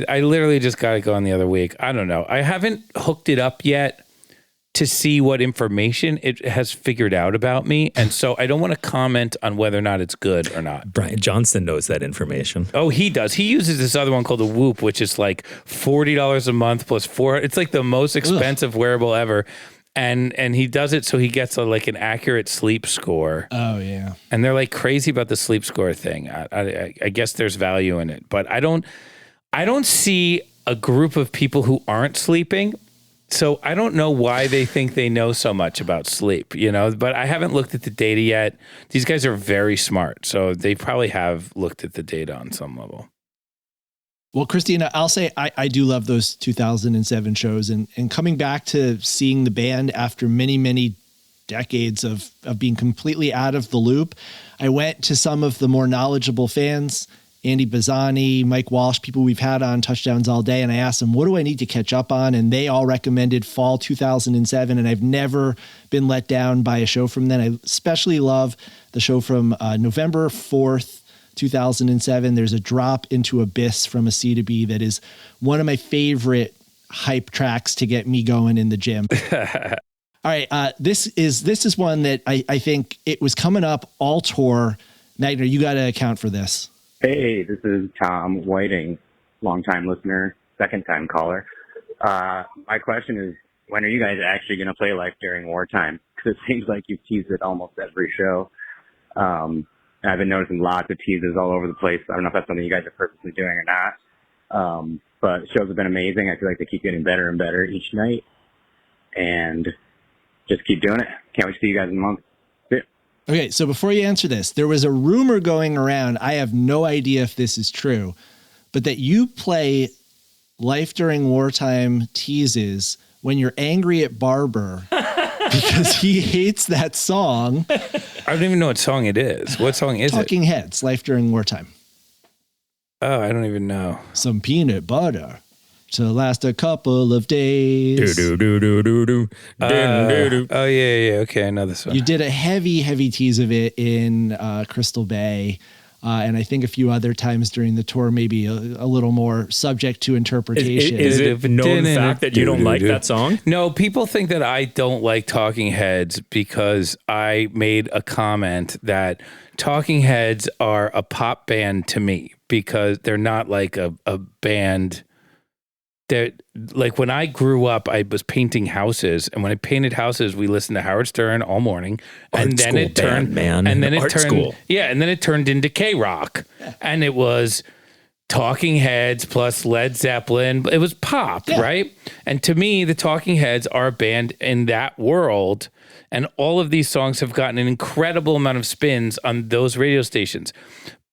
I literally just got to go on the other week. I don't know. I haven't hooked it up yet to see what information it has figured out about me. And so I don't want to comment on whether or not it's good or not. Brian Johnston knows that information. Oh, he does. He uses this other one called the Whoop, which is like $40 a month plus $4. It's like the most expensive wearable ever. And he does it so he gets like an accurate sleep score. Oh, yeah. And they're like crazy about the sleep score thing. I guess there's value in it, but I don't see a group of people who aren't sleeping. So I don't know why they think they know so much about sleep, but I haven't looked at the data yet. These guys are very smart. So they probably have looked at the data on some level. Well, Christina, I'll say I do love those 2007 shows, and coming back to seeing the band after many, many decades of being completely out of the loop. I went to some of the more knowledgeable fans, Andy Bazzani, Mike Walsh, people we've had on Touchdowns All Day, and I asked them, what do I need to catch up on? And they all recommended fall 2007, and I've never been let down by a show from then. I especially love the show from November 4th, 2007. There's a drop into abyss from a C to B that is one of my favorite hype tracks to get me going in the gym. All right. This is one that I think it was coming up all tour. Magner, you got to account for this. Hey, this is Tom Whiting, longtime listener, second-time caller. My question is, when are you guys actually going to play Life During Wartime? Because it seems like you've teased it almost every show. I've been noticing lots of teasers all over the place. I don't know if that's something you guys are purposely doing or not. But shows have been amazing. I feel like they keep getting better and better each night. And just keep doing it. Can't wait to see you guys in a month. Okay, so before you answer this, there was a rumor going around, I have no idea if this is true, but that you play Life During Wartime teases when you're angry at Barber because he hates that song. I don't even know what song it is. What song is Talking Heads, Life During Wartime. Oh, I don't even know. Some peanut butter to last a couple of days. Oh, yeah. Okay, I know this one. You did a heavy tease of it in Crystal Bay. And I think a few other times during the tour, maybe a little more subject to interpretation. Is it known fact that you don't like that song? No, people think that I don't like Talking Heads because I made a comment that Talking Heads are a pop band to me because they're not like a band. They're, like when I grew up, I was painting houses, and when I painted houses, we listened to Howard Stern all morning, and then it turned, and then it turned, and then it turned into K-Rock, and it was Talking Heads plus Led Zeppelin. It was pop, right? And to me, the Talking Heads are a band in that world, and all of these songs have gotten an incredible amount of spins on those radio stations.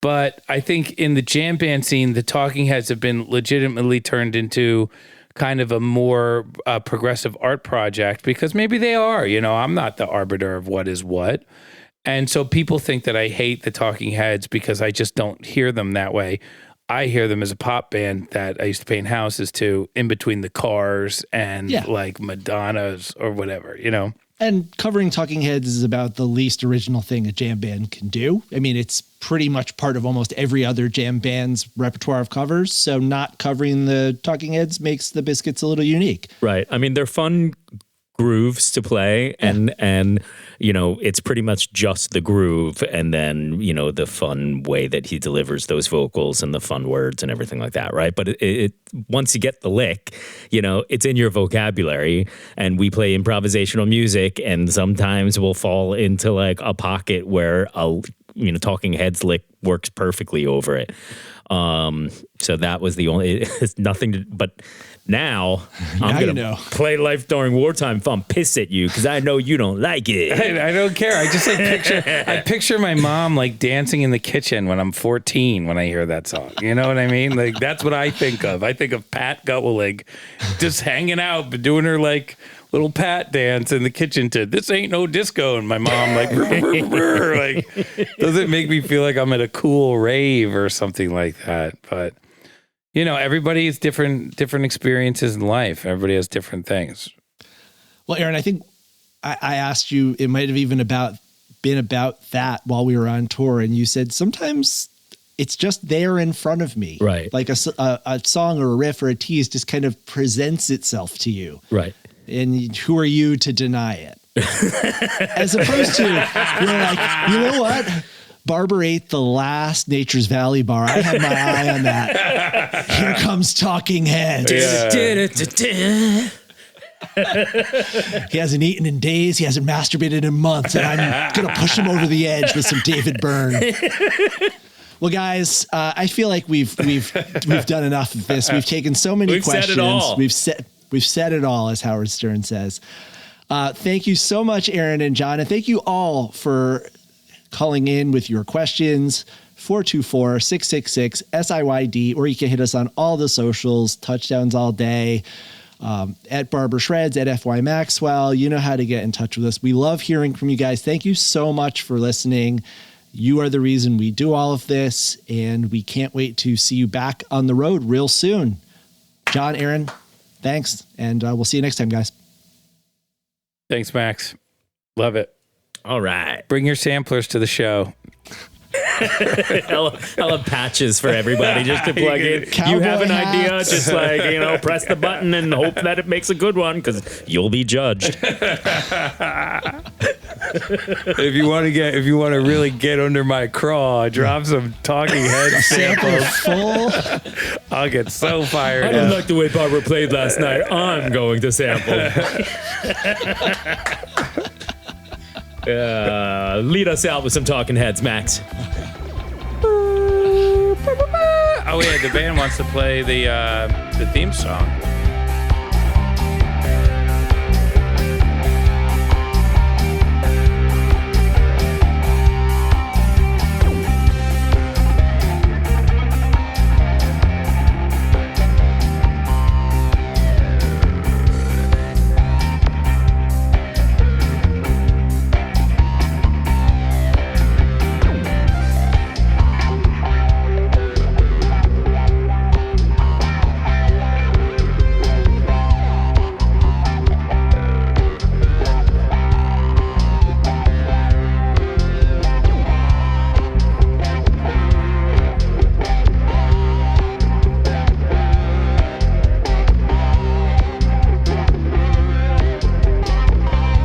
But I think in the jam band scene, the Talking Heads have been legitimately turned into kind of a more progressive art project because maybe they are, I'm not the arbiter of what is what. And so people think that I hate the Talking Heads because I just don't hear them that way. I hear them as a pop band that I used to paint houses to in between the Cars and like Madonna's or whatever, And covering Talking Heads is about the least original thing a jam band can do. I mean, it's pretty much part of almost every other jam band's repertoire of covers. So not covering the Talking Heads makes the Biscuits a little unique. Right. I mean, they're fun grooves to play and it's pretty much just the groove and then the fun way that he delivers those vocals and the fun words and everything like that, right? But it once you get the lick, it's in your vocabulary, and we play improvisational music, and sometimes we'll fall into like a pocket where Talking Heads lick works perfectly over it. So that was the only, it's nothing but now I'm going to play Life During Wartime if I'm pissed at you because I know you don't like it. I don't care. I just I picture my mom like dancing in the kitchen when I'm 14 when I hear that song. You know what I mean? Like that's what I think of. I think of Pat Gutwillig just hanging out, but doing her like little Pat dance in the kitchen to "This Ain't No Disco," and my mom like, brr, brr, brr, like, does it make me feel like I'm at a cool rave or something like that? But everybody has different experiences in life. Everybody has different things. Well, Aaron, I think I asked you, it might have even been about that while we were on tour, and you said sometimes it's just there in front of me, right? Like a song or a riff or a tease just kind of presents itself to you, right? And who are you to deny it? As opposed to, you're like, you know what? Barber ate the last Nature's Valley bar. I had my eye on that. Here comes Talking Heads. Yeah. He hasn't eaten in days. He hasn't masturbated in months. And I'm going to push him over the edge with some David Byrne. Well, guys, I feel like we've done enough of this. We've taken so many questions. Said it all. We've said it all, as Howard Stern says. Thank you so much, Aaron and John. And thank you all for calling in with your questions. 424-666-SIYD, or you can hit us on all the socials, Touchdowns All Day, at Barber Shreds, at FY Maxwell. You know how to get in touch with us. We love hearing from you guys. Thank you so much for listening. You are the reason we do all of this, and we can't wait to see you back on the road real soon. John, Aaron, thanks, and we'll see you next time, guys. Thanks, Max. Love it. All right. Bring your samplers to the show. I'll have patches for everybody just to plug in. You have an idea, just like, press the button and hope that it makes a good one, because you'll be judged. If you want to really get under my craw, drop some Talking Heads samples. I'll get so fired I didn't like the way Barber played last night. I'm going to sample. Lead us out with some Talking Heads, Max. Oh yeah, the band wants to play the theme song.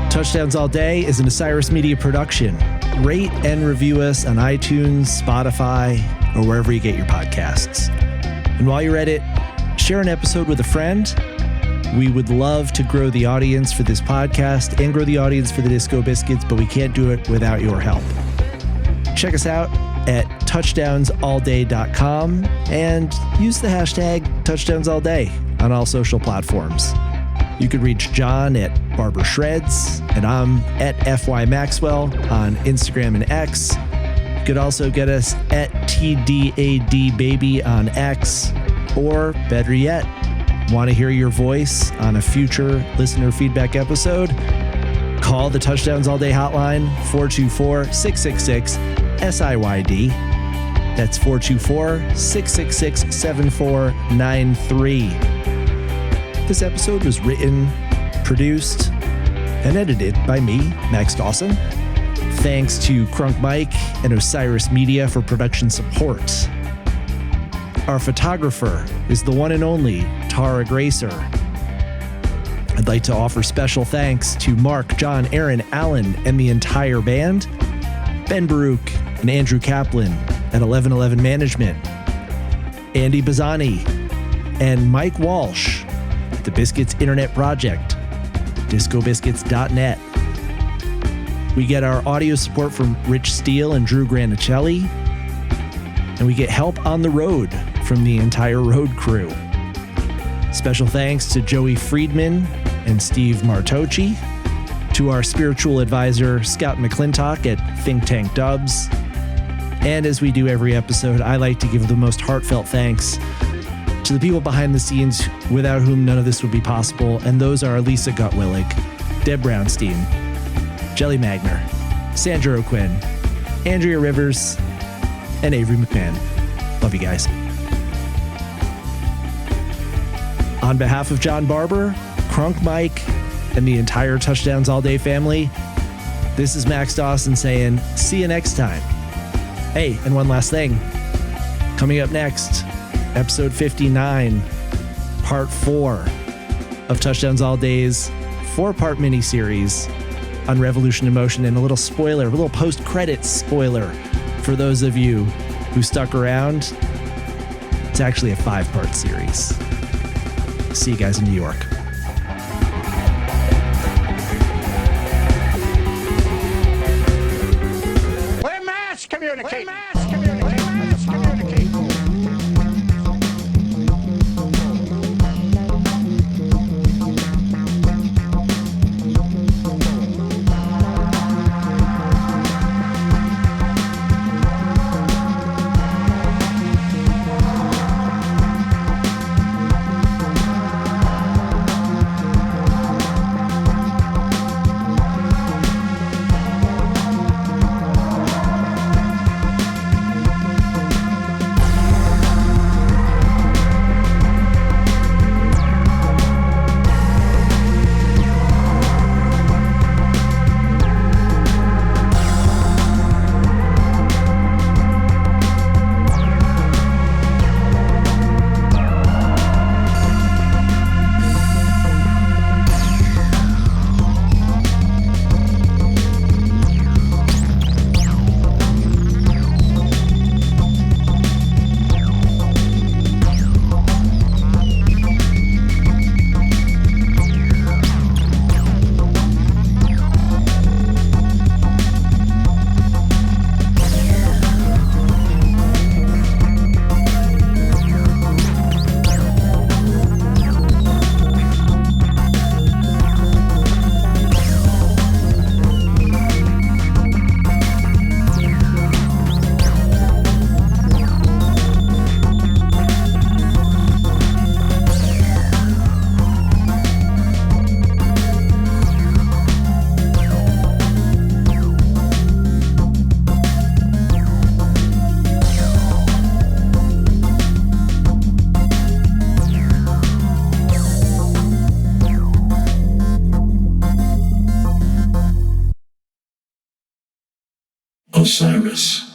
Touchdowns All Day is an Osiris Media production. Rate and review us on iTunes, Spotify, or wherever you get your podcasts. And while you're at it, share an episode with a friend. We would love to grow the audience for this podcast and grow the audience for the Disco Biscuits, but we can't do it without your help. Check us out at touchdownsallday.com and use the hashtag touchdownsallday on all social platforms. You could reach John at Barber Shreds, and I'm at FY Maxwell on Instagram and X. You could also get us at TDAD Baby on X, or better yet, want to hear your voice on a future listener feedback episode? Call the Touchdowns All Day hotline, 424-666-SIYD. That's 424-666-7493. This episode was written, produced, and edited by me, Max Dawson. Thanks to Crunk Mike and Osiris Media for production support. Our photographer is the one and only Tara Gracer. I'd like to offer special thanks to Mark, John, Aaron, Alan, and the entire band, Ben Baruch and Andrew Kaplan at 1111 Management, Andy Bazzani, and Mike Walsh, the Biscuits Internet Project, discobiscuits.net. We get our audio support from Rich Steele and Drew Granicelli, and we get help on the road from the entire road crew. Special thanks to Joey Friedman and Steve Martocci, to our spiritual advisor, Scott McClintock at Think Tank Dubs, and as we do every episode, I like to give the most heartfelt thanks to the people behind the scenes without whom none of this would be possible, and those are Lisa Gutwillig, Deb Brownstein, Jelly Magner, Sandra O'Quinn, Andrea Rivers, and Avery McMahon. Love you guys. On behalf of John Barber, Crunk Mike, and the entire Touchdowns All Day family, this is Max Dawson saying, see you next time. Hey, and one last thing. Coming up next, episode 59, part 4 of Touchdowns All Day's 4-part miniseries on Revolution in Motion, and a little spoiler, a little post-credits spoiler for those of you who stuck around. It's actually a 5-part series. See you guys in New York. We're mass communicating. We're mass communicating. Mass communicating. Osiris.